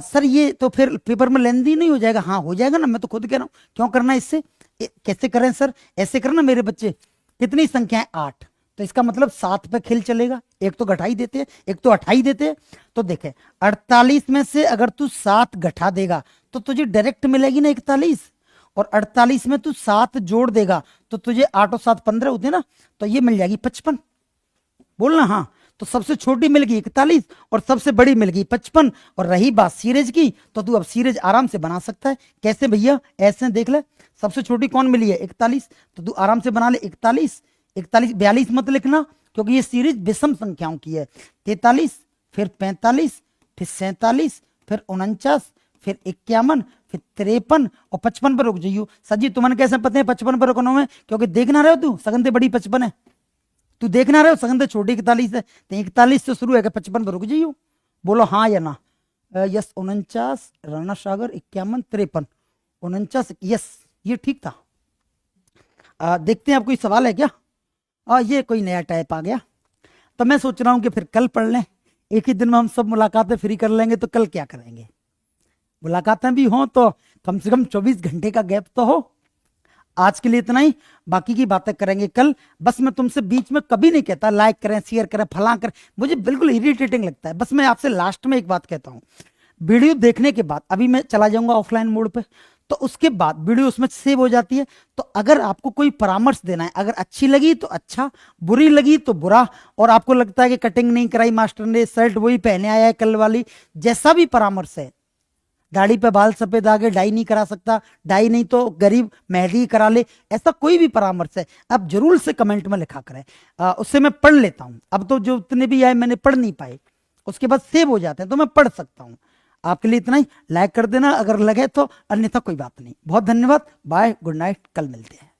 सर ये तो फिर पेपर में लेंदी नहीं हो जाएगा? हाँ हो जाएगा ना, मैं तो खुद कह रहा हूं। क्यों करना है इससे, कैसे करें सर, ऐसे करना मेरे बच्चे। कितनी संख्या है 8, तो इसका मतलब 7 पे खेल चलेगा। एक तो घटा ही देते हैं, एक तो हटा ही देते हैं। तो देखे 48 में से अगर तू 7 घटा देगा तो तुझे डायरेक्ट मिलेगी ना 41, और 48 में तू 7 जोड़ देगा तो तुझे 8 और 7 15 होते ना, तो ये मिल जाएगी 55। बोलना हाँ। तो सबसे छोटी मिल गई 41 और सबसे बड़ी मिल गई 55। और रही बात सीरीज की, तो तू अब सीरीज आराम से बना सकता है। कैसे भैया, ऐसे देख ले, सबसे छोटी कौन मिली है 41, तो तू आराम से बना ले 41 41 42 मत लिखना क्योंकि ये सीरीज विषम संख्याओं की है। 43 फिर 45 फिर 47 फिर 49 फिर 51 फिर 53 और 55 पर रुक जाइयो। सर जी तुम्हें कैसे पता है 55 पर रुकना है? क्योंकि देख ना रहे हो तू, सगन से बड़ी 55 है, तू देख ना रहे हो, सगन से छोटी 41 है। तो 41 से शुरू है 55 पर रुक जाइयो। बोलो हाँ या ना। यस 49 राणा सागर 51 53 49 यस ये ठीक था। देखते हैं आप कोई सवाल है क्या? ये कोई नया टाइप आ गया। तो मैं सोच रहा हूं कि फिर कल पढ़ लें, एक ही दिन में हम सब मुलाकातें फ्री कर लेंगे। तो कल क्या करेंगे, मुलाकातें भी हों तो कम से कम 24 घंटे का गैप तो हो। आज के लिए इतना ही, बाकी की बातें करेंगे कल। बस मैं तुमसे बीच में कभी नहीं कहता लाइक करें शेयर करें फलां करें, मुझे बिल्कुल इरिटेटिंग लगता है। बस मैं आपसे लास्ट में एक बात कहता हूं, वीडियो देखने के बाद अभी मैं चला जाऊंगा ऑफलाइन मोड पे, तो उसके बाद वीडियो उसमें सेव हो जाती है। तो अगर आपको कोई परामर्श देना है, अगर अच्छी लगी तो अच्छा, बुरी लगी तो बुरा, और आपको लगता है कि कटिंग नहीं कराई मास्टर ने, शर्ट वही पहने आया है कल वाली, जैसा भी परामर्श है, दाढ़ी पे बाल सफेद आ गए डाई नहीं करा सकता, डाई नहीं तो गरीब मेहंदी करा ले, ऐसा कोई भी परामर्श है आप जरूर से कमेंट में लिखा करें। उससे मैं पढ़ लेता हूं। अब तो जो उतने भी आए मैंने पढ़ नहीं पाए, उसके बाद सेव हो जाते हैं तो मैं पढ़ सकता हूं। आपके लिए इतना ही, लाइक कर देना अगर लगे तो, अन्यथा कोई बात नहीं। बहुत धन्यवाद, बाय, गुड नाइट, कल मिलते हैं।